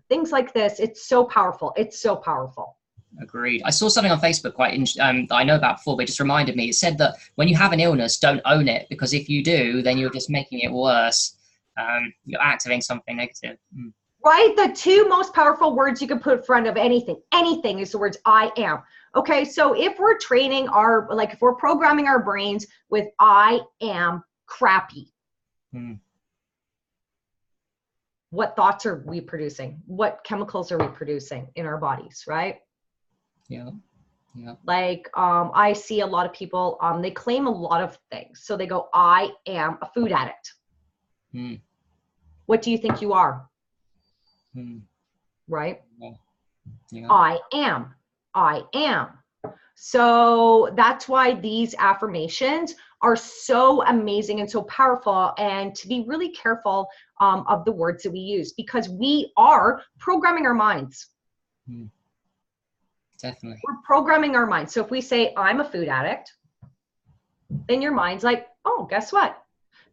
things like this. It's so powerful. It's so powerful. Agreed. I saw something on Facebook that I know about before, but it just reminded me. It said that when you have an illness, don't own it, because if you do, then you're just making it worse. You're activating something negative. Right? The two most powerful words you can put in front of anything is the words I am. Okay, so if we're training if we're programming our brains with I am crappy, what thoughts are we producing? What chemicals are we producing in our bodies, right? Yeah. Yeah. Like I see a lot of people, they claim a lot of things. So they go, I am a food addict. What do you think you are? Right? Yeah. I am. So that's why these affirmations are so amazing and so powerful, and to be really careful of the words that we use, because we are programming our minds. Definitely. We're programming our minds. So if we say, I'm a food addict, then your mind's like, oh, guess what?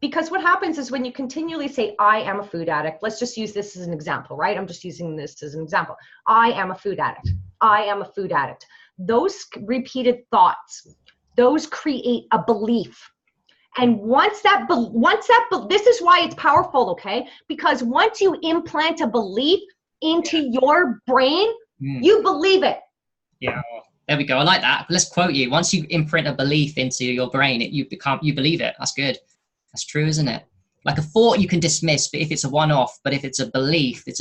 Because what happens is when you continually say, I am a food addict, let's just use this as an example, right? I'm just using this as an example. I am a food addict. I am a food addict. Those repeated thoughts, those create a belief. And this is why it's powerful, okay? Because once you implant a belief into your brain, you believe it. Yeah, there we go. I like that. Let's quote you. Once you imprint a belief into your brain, you believe it. That's good. That's true, isn't it? Like a thought you can dismiss, but if it's a one-off, but if it's a belief, is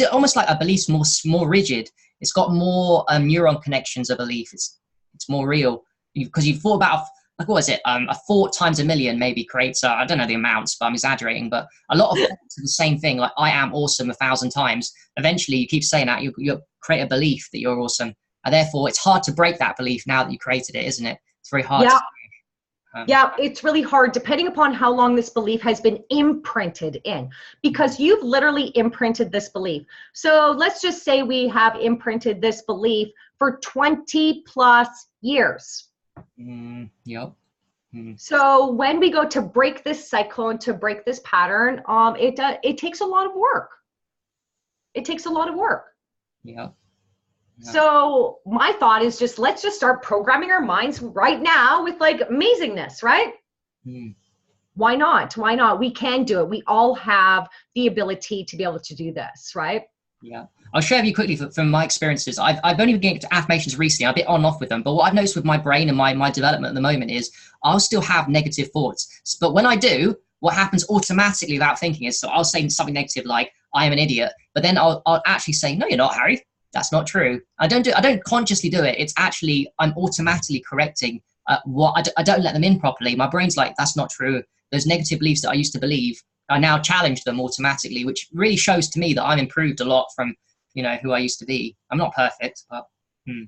it almost like a belief's more rigid? It's got more neuron connections. A belief, it's more real because you've thought about, like, what is it? A thought times a million maybe creates I don't know the amounts, but I'm exaggerating. But a lot of thoughts are the same thing. Like I am awesome 1,000 times. Eventually, you keep saying that you create a belief that you're awesome, and therefore it's hard to break that belief now that you created it, isn't it? It's very hard. Yeah, it's really hard depending upon how long this belief has been imprinted in, because you've literally imprinted this belief. So let's just say we have imprinted this belief for 20 plus years. Yep. So when we go to break this cycle and to break this pattern, it takes a lot of work. It takes a lot of work. Yeah. Yeah. So my thought is just, let's just start programming our minds right now with like amazingness, right? Mm. Why not? Why not? We can do it. We all have the ability to be able to do this, right? Yeah. I'll share with you quickly from my experiences. I've only been getting to affirmations recently. I'm a bit on and off with them. But what I've noticed with my brain and my development at the moment is I'll still have negative thoughts. But when I do, what happens automatically without thinking is, so I'll say something negative like, I am an idiot. But then I'll actually say, no, you're not, Harry. That's not true. I don't consciously do it. It's actually, I'm automatically correcting I don't let them in properly. My brain's like, that's not true. Those negative beliefs that I used to believe, I now challenge them automatically, which really shows to me that I'm improved a lot from, who I used to be. I'm not perfect, but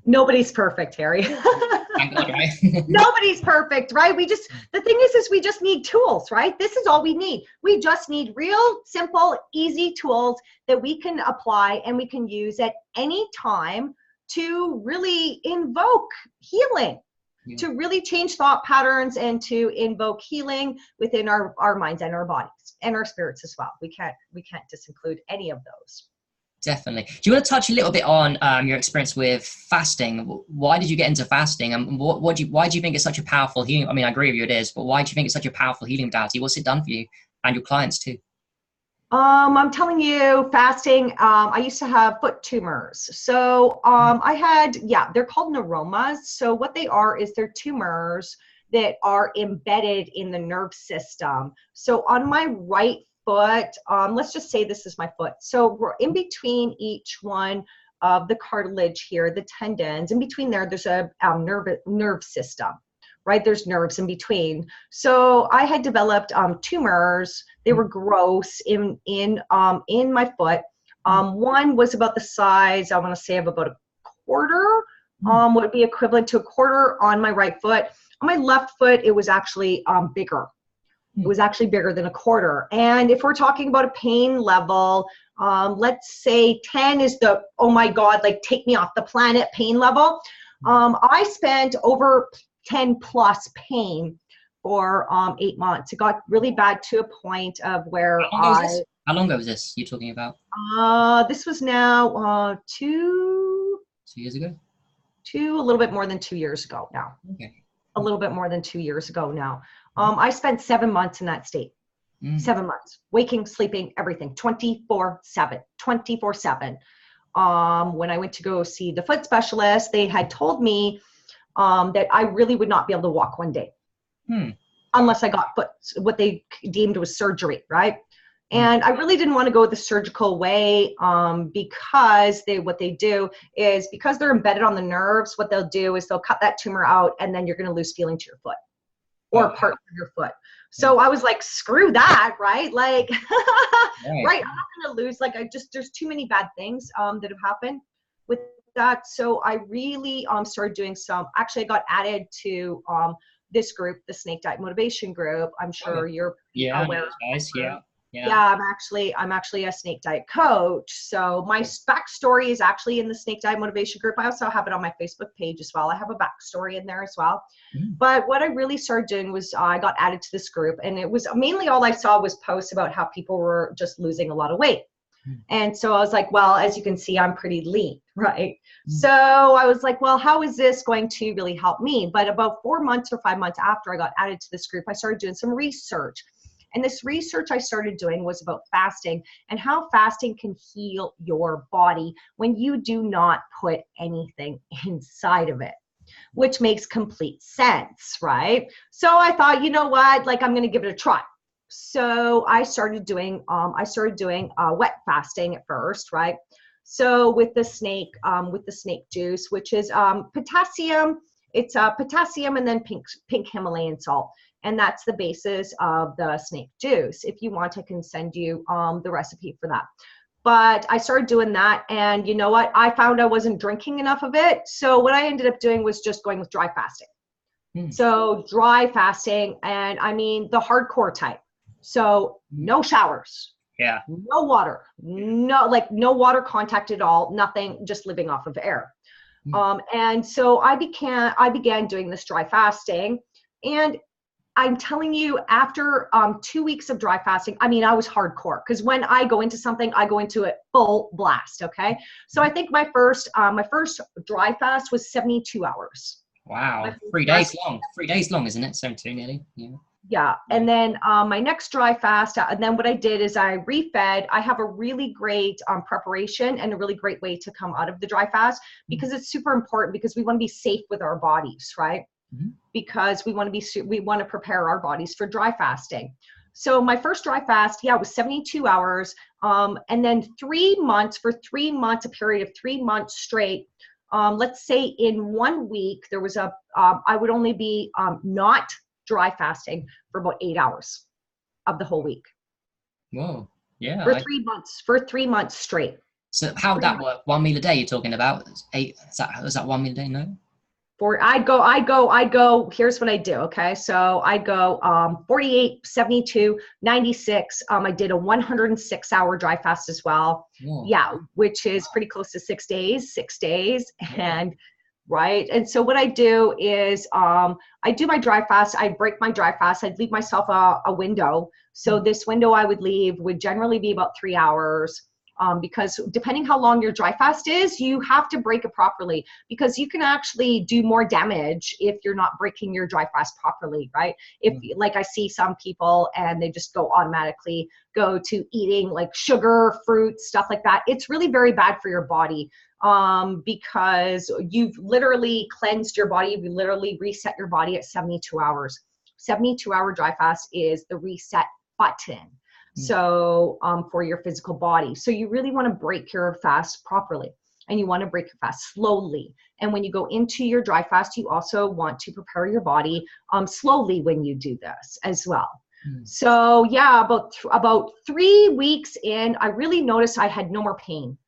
Nobody's perfect, Harry. thank God, right? Nobody's perfect, right? The thing is we just need tools, right? This is all we need. We just need real, simple, easy tools that we can apply and we can use at any time to really invoke healing. Yeah. To really change thought patterns and to invoke healing within our minds and our bodies and our spirits as well. We can't disinclude any of those. Definitely. Do you want to touch a little bit on your experience with fasting? Why did you get into fasting, and why do you think it's such a powerful healing? I mean, I agree with you, it is, but why do you think it's such a powerful healing modality? What's it done for you and your clients too? I'm telling you, fasting, I used to have foot tumors. So I had, they're called neuromas. So what they are is they're tumors that are embedded in the nerve system. So on my right foot, let's just say this is my foot. So we're in between each one of the cartilage here, the tendons, in between there's a nerve system. Right, there's nerves in between. So I had developed tumors. They were gross in my foot. One was about the size, I want to say, of about a quarter. Would be equivalent to a quarter on my right foot. On my left foot, it was actually bigger. It was actually bigger than a quarter. And if we're talking about a pain level, let's say 10 is the, oh my God, like take me off the planet pain level. I spent over 10 plus pain for 8 months. It got really bad to a point of where How long ago was this you're talking about? This was now 2 years ago? A little bit more than 2 years ago now. Okay. A little bit more than 2 years ago now. I spent 7 months in that state. 7 months, waking, sleeping, everything, 24/7. When I went to go see the foot specialist, they had told me that I really would not be able to walk one day unless I got what they deemed was surgery, right? And I really didn't want to go the surgical way because what they do is, because they're embedded on the nerves, what they'll do is they'll cut that tumor out and then you're going to lose feeling to your foot or parts of your foot. So I was like, screw that, right? Like, right, I'm not going to lose, like, there's too many bad things that have happened with that. So I really started doing actually I got added to this group, the Snake Diet Motivation Group. I'm sure you're aware of guys. Yeah, I'm actually a snake diet coach. So my backstory is actually in the Snake Diet Motivation Group. I also have it on my Facebook page as well. I have a backstory in there as well. But what I really started doing was I got added to this group, and it was mainly all I saw was posts about how people were just losing a lot of weight. And so I was like, well, as you can see, I'm pretty lean, right? So I was like, well, how is this going to really help me? But about 4 months or 5 months after I got added to this group, I started doing some research. And this research I started doing was about fasting and how fasting can heal your body when you do not put anything inside of it, which makes complete sense, right? So I thought, you know what, like, I'm going to give it a try. So I started doing wet fasting at first, right? So with the snake juice, which is potassium, it's potassium and then pink Himalayan salt. And that's the basis of the snake juice. If you want, I can send you the recipe for that. But I started doing that, and you know what? I found I wasn't drinking enough of it. So what I ended up doing was just going with dry fasting. So dry fasting, and I mean the hardcore type. So no showers. No water. No water contact at all. Nothing. Just living off of air. And so I began doing this dry fasting, and I'm telling you, after 2 weeks of dry fasting, I mean, I was hardcore, because when I go into something, I go into it full blast. Okay. So I think my first dry fast was 72 hours. Wow. 3 days long. 3 days long, isn't it? 72 nearly. Yeah. Yeah. And then my next dry fast, and then what I did is I refed. I have a really great preparation and a really great way to come out of the dry fast, because it's super important, because we want to be safe with our bodies, right? Mm-hmm. Because we want to prepare our bodies for dry fasting. So my first dry fast, yeah, it was 72 hours. And then 3 months, for 3 months, a period of 3 months straight. Let's say in 1 week, there was I would only be not dry fasting for about 8 hours of the whole week. Whoa. Yeah. For 3 months straight. So how would that work? 1 meal a day you're talking about? Eight, is that 1 meal a day? No? I'd go, here's what I do. Okay. So I'd go 48, 72, 96. I did a 106-hour dry fast as well. Whoa. Yeah, which is pretty close to 6 days. And right. And so what I do is I do my dry fast. I break my dry fast. I'd leave myself a window. So this window I would leave would generally be about 3 hours. Because depending how long your dry fast is, you have to break it properly, because you can actually do more damage if you're not breaking your dry fast properly, right? If like I see some people and they just automatically go to eating like sugar, fruit, stuff like that. It's really very bad for your body, because you've literally cleansed your body. You literally reset your body at 72 hours. 72-hour dry fast is the reset button. So for your physical body. So you really want to break your fast properly, and you want to break your fast slowly. And when you go into your dry fast, you also want to prepare your body slowly when you do this as well. So yeah, about 3 weeks in, I really noticed I had no more pain.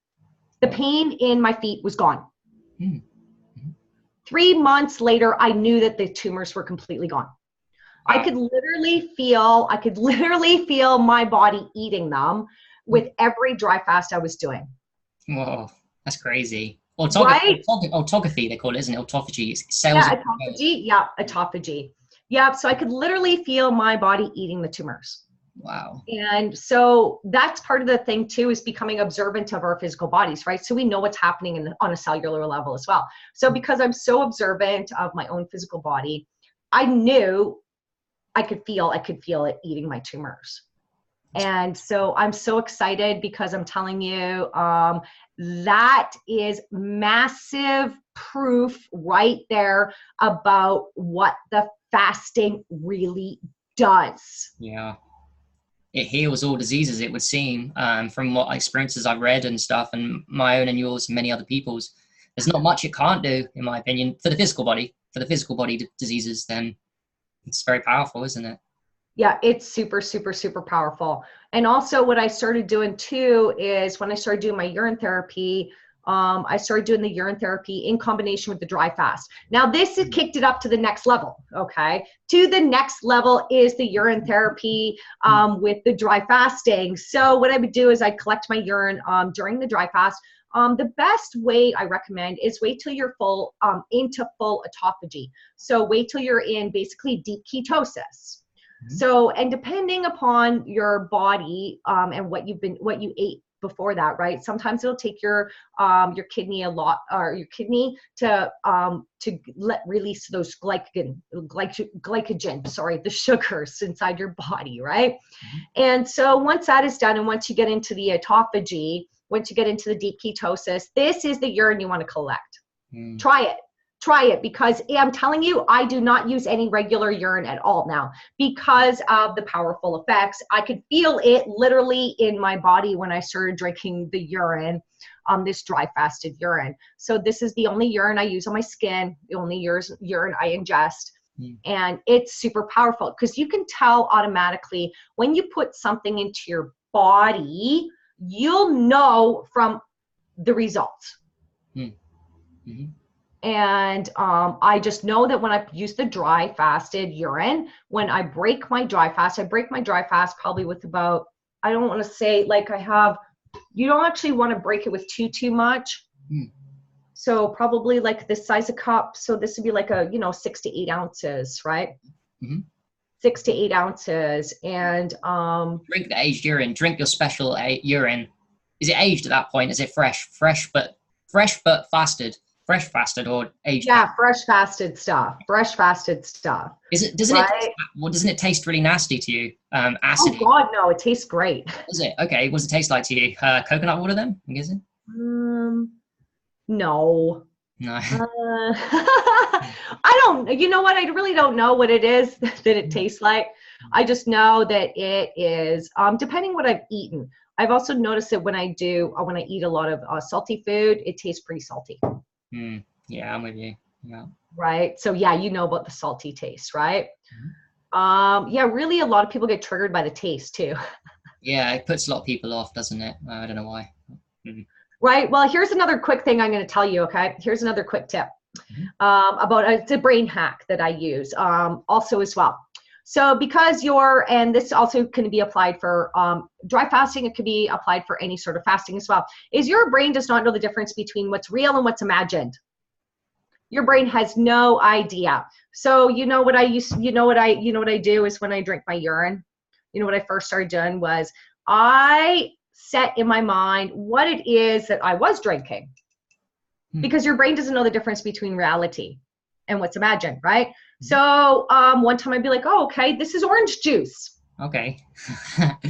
The pain in my feet was gone. 3 months later, I knew that the tumors were completely gone. I could literally feel my body eating them with every dry fast I was doing. Whoa, that's crazy. Autophagy, they call it, isn't it? Autophagy. Cells. Yeah, autophagy. Yeah, autophagy. Yeah, so I could literally feel my body eating the tumors. Wow. And so that's part of the thing too, is becoming observant of our physical bodies, right? So we know what's happening on a cellular level as well. So because I'm so observant of my own physical body, I knew I could feel it eating my tumors. And so I'm so excited, because I'm telling you, that is massive proof right there about what the fasting really does. Yeah. It heals all diseases, it would seem, from what experiences I've read and stuff, and my own and yours and many other people's. There's not much it can't do, in my opinion, for the physical body diseases. Then it's very powerful, isn't it? Yeah, it's super, super, super powerful. And also what I started doing too is when I started doing my urine therapy, I started doing the urine therapy in combination with the dry fast. Now this has kicked it up to the next level, okay? To the next level is the urine therapy with the dry fasting. So what I would do is I'd collect my urine during the dry fast. The best way I recommend is wait till you're into full autophagy. So wait till you're in basically deep ketosis. So, and depending upon your body and what you ate before that, right? Sometimes it'll take your kidney to release those glycogen, the sugars inside your body, right? And so once that is done, and once you get into the autophagy, once you get into the deep ketosis, this is the urine you want to collect. Try it, because I'm telling you, I do not use any regular urine at all now because of the powerful effects. I could feel it literally in my body when I started drinking the urine, this dry fasted urine. So this is the only urine I use on my skin, the only urine I ingest. And it's super powerful, because you can tell automatically when you put something into your body, you'll know from the results. And I just know that when I use the dry fasted urine, when I break my dry fast, probably with about, I don't want to say like you don't actually want to break it with too much. So probably like this size of cup. So this would be like 6 to 8 ounces, right? 6 to 8 ounces. And drink the aged urine. Drink your special urine. Is it aged at that point? Is it fresh? Fresh but fasted. Fresh fasted or aged? Yeah, fresh fasted stuff. Fresh fasted stuff. Is it? Doesn't right? it? Well, doesn't it taste really nasty to you? Oh Acidy. God, no! It tastes great. Is it? Okay. What does it taste like to you? Coconut water then? I'm guessing. No. No. I don't. You know what? I really don't know what it is that it tastes like. I just know that it is. Depending what I've eaten. I've also noticed that when I eat a lot of salty food, it tastes pretty salty. Yeah, I'm with you. Yeah. Right. So yeah, you know about the salty taste, right? Yeah, really a lot of people get triggered by the taste too. Yeah, it puts a lot of people off, doesn't it? I don't know why. Right. Well, here's another quick thing I'm going to tell you. Okay. Here's another quick tip about it's a brain hack that I use also as well. So because and this also can be applied for dry fasting, it could be applied for any sort of fasting as well, is your brain does not know the difference between what's real and what's imagined. Your brain has no idea. So you know what I do is when I drink my urine, what I first started doing was I set in my mind what it is that I was drinking. Because your brain doesn't know the difference between reality and what's imagined, right? So one time I'd be like, oh, okay, this is orange juice. Okay.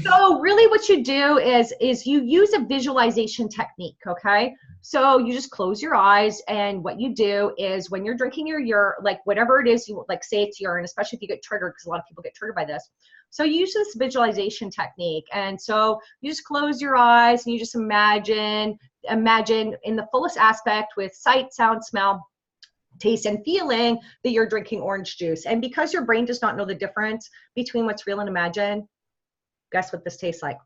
So really what you do is you use a visualization technique, okay? So you just close your eyes, and what you do is when you're drinking your urine, like whatever it is, you like say it's urine, especially if you get triggered, because a lot of people get triggered by this. So you use this visualization technique, and so you just close your eyes and you just imagine in the fullest aspect with sight, sound, smell, taste, and feeling that you're drinking orange juice. And because your brain does not know the difference between what's real and imagined, guess what this tastes like?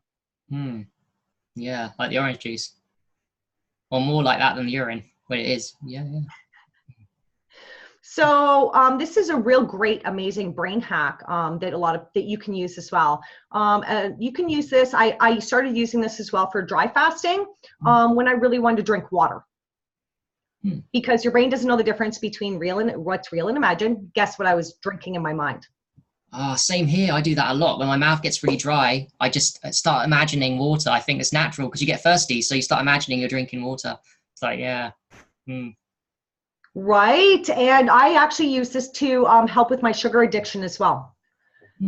Yeah, like the orange juice. Or more like that than the urine, but it is. Yeah. So this is a real great, amazing brain hack that you can use as well. You can use this. I started using this as well for dry fasting when I really wanted to drink water. Because your brain doesn't know the difference between what's real and imagined. Guess what I was drinking in my mind? Same here. I do that a lot. When my mouth gets really dry, I just start imagining water. I think it's natural because you get thirsty, so you start imagining you're drinking water. It's like, yeah. Right. And I actually use this to help with my sugar addiction as well.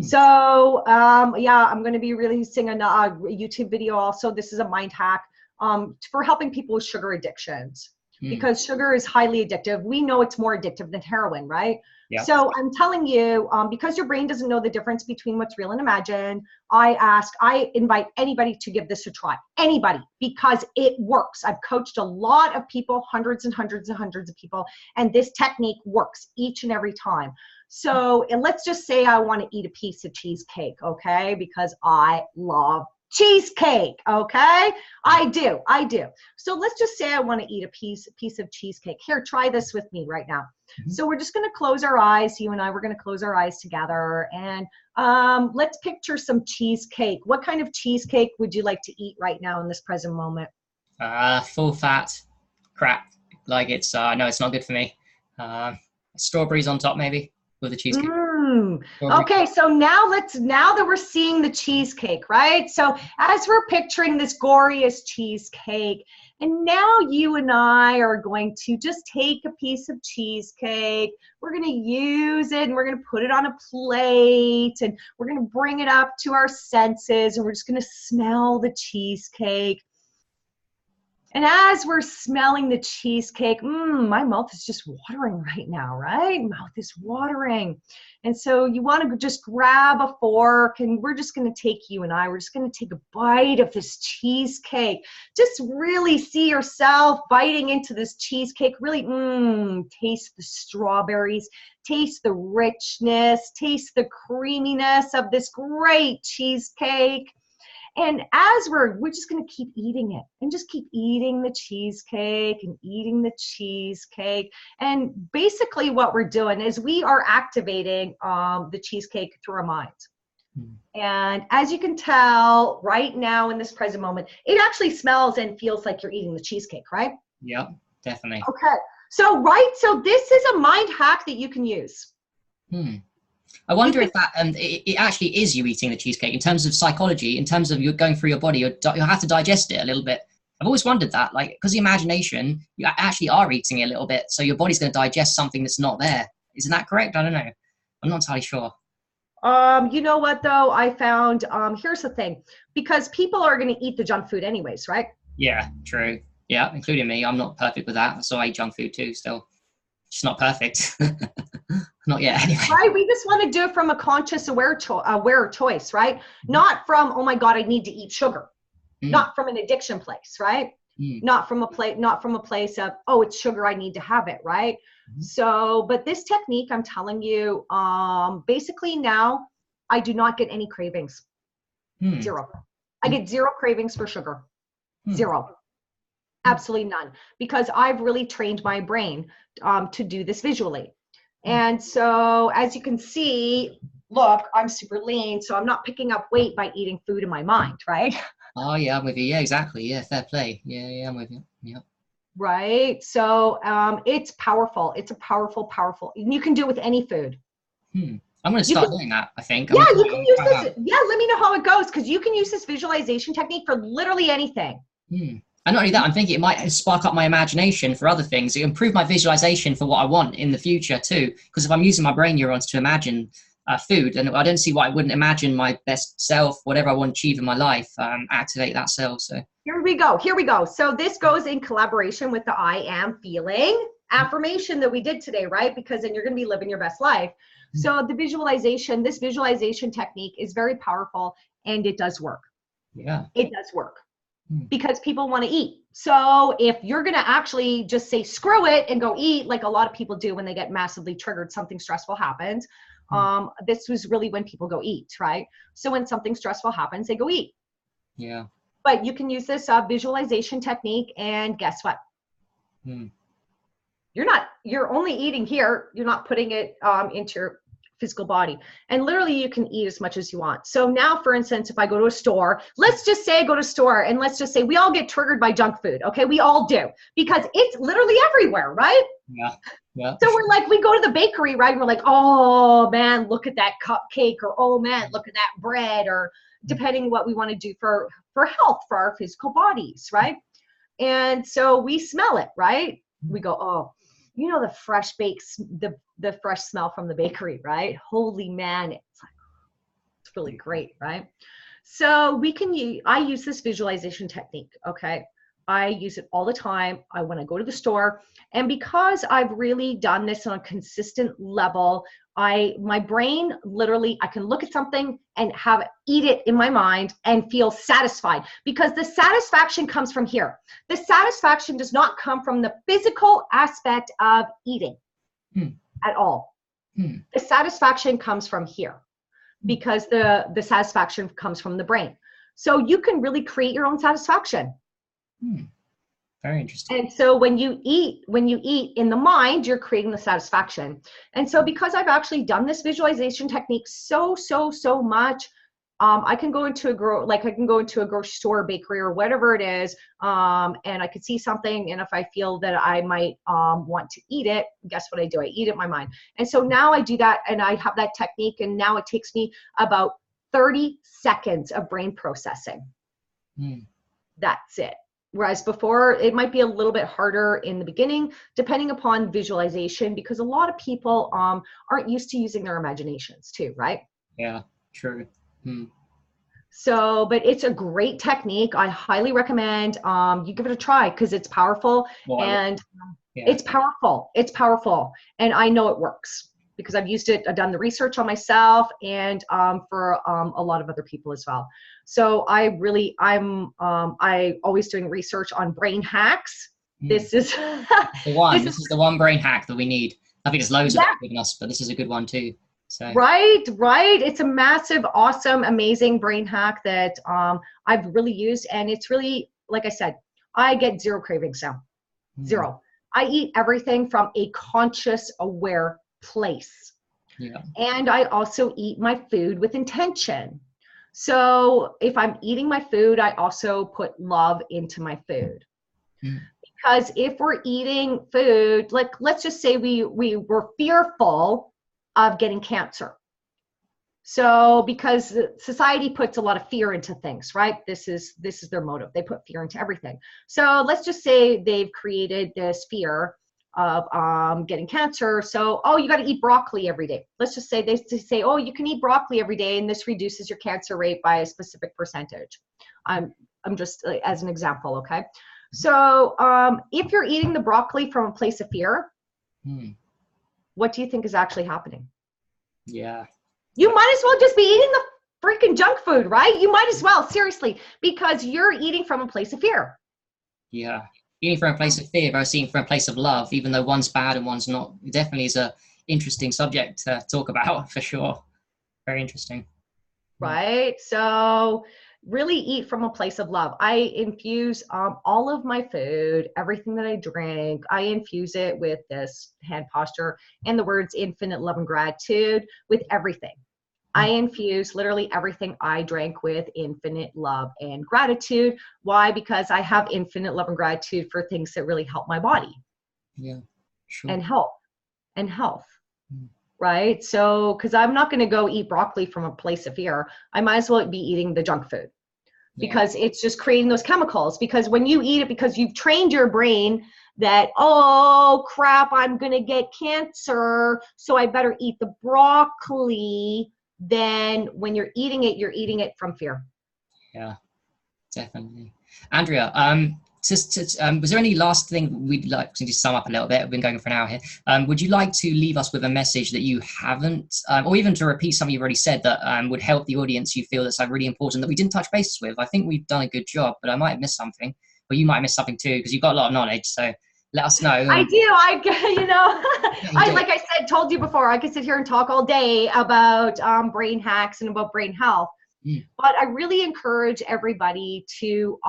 So yeah, I'm going to be releasing a YouTube video also. This is a mind hack for helping people with sugar addictions. Because sugar is highly addictive. We know it's more addictive than heroin, right? Yeah. So I'm telling you, because your brain doesn't know the difference between what's real and imagined, I invite anybody to give this a try. Anybody, because it works. I've coached a lot of people, hundreds and hundreds and hundreds of people, and this technique works each and every time. So let's just say I want to eat a piece of cheesecake, okay? Because I love cheesecake, okay? I do. So let's just say I want to eat a piece of cheesecake. Here, try this with me right now. So we're just going to close our eyes. You and I, we're going to close our eyes together, and let's picture some cheesecake. What kind of cheesecake would you like to eat right now in this present moment? Full fat crap. Like it's no, it's not good for me. Strawberries on top, maybe, with the cheesecake. Okay, so now that we're seeing the cheesecake, right? So as we're picturing this glorious cheesecake, and now you and I are going to just take a piece of cheesecake, we're going to use it, and we're going to put it on a plate, and we're going to bring it up to our senses, and we're just going to smell the cheesecake. And as we're smelling the cheesecake, my mouth is just watering right now, right? Mouth is watering. And so you want to just grab a fork, and we're just going to take, you and I, we're just going to take a bite of this cheesecake. Just really see yourself biting into this cheesecake. Really, taste the strawberries, taste the richness, taste the creaminess of this great cheesecake. And as we're just going to keep eating it, and just keep eating the cheesecake and eating the cheesecake. And basically what we're doing is we are activating the cheesecake through our minds. And as you can tell right now in this present moment, it actually smells and feels like you're eating the cheesecake, right? Yep, definitely. Okay. So this is a mind hack that you can use. I wonder if that it actually is you eating the cheesecake in terms of psychology, in terms of you going through your body, you'll have to digest it a little bit. I've always wondered that, like, because the imagination, you actually are eating it a little bit, so your body's going to digest something that's not there. Isn't that correct? I don't know. I'm not entirely sure. You know what though? I found, here's the thing, because people are going to eat the junk food anyways, right? Yeah, true. Yeah, including me. I'm not perfect with that, so I eat junk food too. Still, just not perfect. Not yet, anyway. Right. We just want to do it from a conscious, aware choice, right? Not from, oh my God, I need to eat sugar. Not from an addiction place, right? Not from a place of, oh, it's sugar, I need to have it, right? So, but this technique, I'm telling you, basically now I do not get any cravings. Zero. I get zero cravings for sugar. Zero. Absolutely none. Because I've really trained my brain to do this visually. And so as you can see, look, I'm super lean, so I'm not picking up weight by eating food in my mind, right? Oh yeah, I'm with you. Yeah, exactly. Yeah, fair play. Yeah, I'm with you. Yeah. Right. So it's powerful. It's a powerful. You can do it with any food. I'm going to start doing that, I think. Yeah, you can use this. Yeah, let me know how it goes, because you can use this visualization technique for literally anything. And not only that, I'm thinking it might spark up my imagination for other things. It improve my visualization for what I want in the future too. Because if I'm using my brain neurons to imagine food, and I don't see why I wouldn't imagine my best self, whatever I want to achieve in my life, activate that self. So here we go. So this goes in collaboration with the I am feeling affirmation that we did today, right? Because then you're going to be living your best life. So the visualization, this visualization technique is very powerful, and it does work. Yeah, it does work. Because people want to eat. So if you're going to actually just say, screw it and go eat, like a lot of people do when they get massively triggered, something stressful happens. This was really when people go eat, right? So when something stressful happens, they go eat. Yeah. But you can use this visualization technique, and guess what? You're only eating here. You're not putting it into your physical body. And literally you can eat as much as you want. So now, for instance, if I go to a store, let's just say I go to a store, and let's just say we all get triggered by junk food. Okay. We all do, because it's literally everywhere, right? Yeah. So we're like, we go to the bakery, right? We're like, oh man, look at that cupcake, or oh man, look at that bread, or depending what we want to do for health, for our physical bodies, right? And so we smell it, right? We go, oh, you know, the fresh bakes, the fresh smell from the bakery, right? Holy man, it's really great, right? So I use this visualization technique, okay? I use it all the time. When I go to the store, and because I've really done this on a consistent level, my brain literally, I can look at something and eat it in my mind and feel satisfied, because the satisfaction comes from here. The satisfaction does not come from the physical aspect of eating at all. The satisfaction comes from here, because the satisfaction comes from the brain. So you can really create your own satisfaction. Very interesting. And so when you eat in the mind, you're creating the satisfaction. And so because I've actually done this visualization technique so much, I can go into a grocery store, bakery, or whatever it is, and I could see something, and if I feel that I might want to eat it, guess what I do? I eat it in my mind. And so now I do that, and I have that technique, and now it takes me about 30 seconds of brain processing. That's it. Whereas before, it might be a little bit harder in the beginning, depending upon visualization, because a lot of people aren't used to using their imaginations too, right? Yeah, true. So, but it's a great technique. I highly recommend you give it a try, because it's powerful. It's powerful. It's powerful. And I know it works, because I've used it. I've done the research on myself, and for a lot of other people as well. So I'm always doing research on brain hacks. This is this is the one brain hack that we need. I think there's loads of them giving us, but this is a good one too. So right. It's a massive, awesome, amazing brain hack that I've really used, and it's really, like I said, I get zero cravings now. Zero. I eat everything from a conscious, aware place. And I also eat my food with intention. So if I'm eating my food, I also put love into my food. Because if we're eating food, like let's just say we were fearful of getting cancer. So because society puts a lot of fear into things, right? This is their motive. They put fear into everything. So let's just say they've created this fear of getting cancer. So, oh, you got to eat broccoli every day. Let's just say they say, oh, you can eat broccoli every day, and this reduces your cancer rate by a specific percentage. I'm just as an example, okay? So if you're eating the broccoli from a place of fear, what do you think is actually happening? Yeah. You might as well just be eating the freaking junk food, right? You might as well, seriously, because you're eating from a place of fear. Yeah. Eating from a place of fear versus eating from a place of love, even though one's bad and one's not. It definitely is a interesting subject to talk about for sure. Very interesting. Right? So really eat from a place of love. I infuse all of my food, everything that I drink, I infuse it with this hand posture and the words infinite love and gratitude with everything. I infuse literally everything I drink with infinite love and gratitude. Why? Because I have infinite love and gratitude for things that really help my body. Yeah, sure. And health. Right? So, because I'm not going to go eat broccoli from a place of fear. I might as well be eating the junk food because it's just creating those chemicals. Because when you eat it, because you've trained your brain that, oh crap, I'm going to get cancer, so I better eat the broccoli. Then when you're eating it from fear. Yeah, definitely. Andrea, was there any last thing we'd like to sum up a little bit? We've been going for an hour here. Would you like to leave us with a message that you haven't, or even to repeat something you've already said that would help the audience you feel that's like really important that we didn't touch bases with? I think we've done a good job, but I might have missed something, or you might have missed something too, because you've got a lot of knowledge. So let us know. I do. Like I said, told you before, I could sit here and talk all day about brain hacks and about brain health. But I really encourage everybody to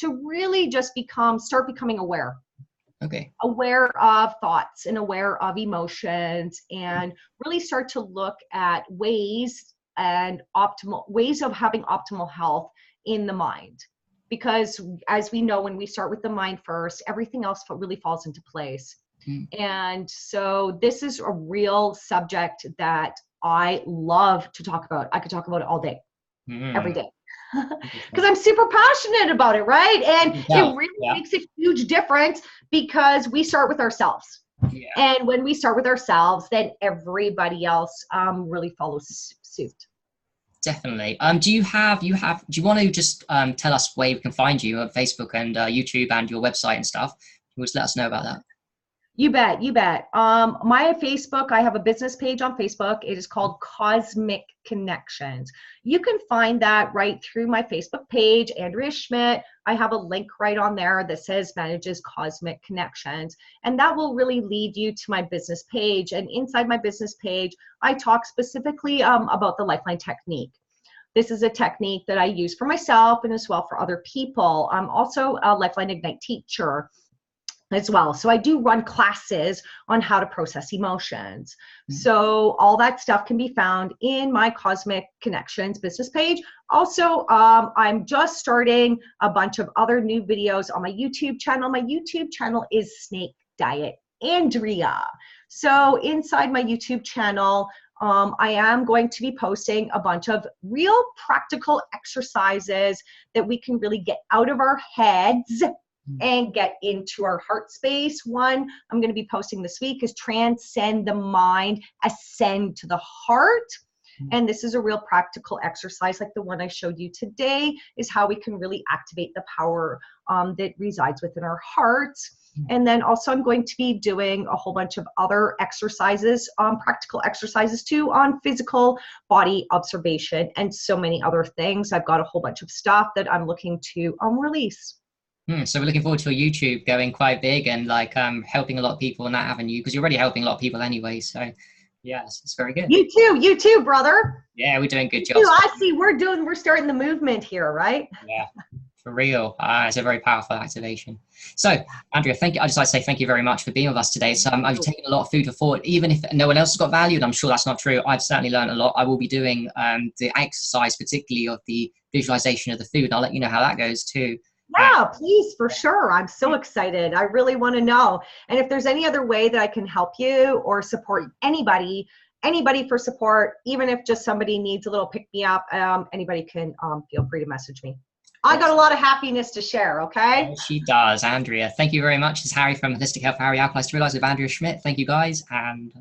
really just start becoming aware. Okay. Aware of thoughts and aware of emotions, and really start to look at ways of having optimal health in the mind. Because as we know, when we start with the mind first, everything else really falls into place. And so this is a real subject that I love to talk about. I could talk about it all day. Every day, because I'm super passionate about it, right? And it really makes a huge difference because we start with ourselves. And when we start with ourselves, then everybody else really follows suit. Definitely. Do you want to just tell us where we can find you on Facebook and YouTube and your website and stuff? Just let us know about that. You bet. My Facebook, I have a business page on Facebook. It is called Cosmic Connections. You can find that right through my Facebook page, Andrea Schmidt. I have a link right on there that says Manages Cosmic Connections. And that will really lead you to my business page. And inside my business page, I talk specifically about the Lifeline technique. This is a technique that I use for myself and as well for other people. I'm also a Lifeline Ignite teacher as well. So I do run classes on how to process emotions. So all that stuff can be found in my Cosmic Connections business page. Also, I'm just starting a bunch of other new videos on my YouTube channel. My YouTube channel is Snake Diet Andrea. So inside my YouTube channel, I am going to be posting a bunch of real practical exercises that we can really get out of our heads and get into our heart space. One I'm going to be posting this week is Transcend the Mind, Ascend to the Heart. And this is a real practical exercise like the one I showed you today, is how we can really activate the power that resides within our hearts. And then also I'm going to be doing a whole bunch of other exercises, practical exercises too, on physical body observation and so many other things. I've got a whole bunch of stuff that I'm looking to release. So we're looking forward to your YouTube going quite big and like helping a lot of people in that avenue, because you're already helping a lot of people anyway. So yes, it's very good. You too, brother. Yeah, we're doing a good job. I see we're starting the movement here, right? Yeah, for real. It's a very powerful activation. So Andrea, thank you. I just like to say thank you very much for being with us today. So I've taken a lot of food for thought, even if no one else has got value, and I'm sure that's not true. I've certainly learned a lot. I will be doing the exercise, particularly of the visualization of the food, and I'll let you know how that goes too. Yeah, please, for sure. I'm so excited. I really want to know. And if there's any other way that I can help you or support anybody anybody for support, even if just somebody needs a little pick me up. Anybody can feel free to message me. I got a lot of happiness to share, okay? She does, Andrea. Thank you very much. It's Harry from Holistic Health, Harry Alkalis to Realize with Andrea Schmidt. Thank you guys. And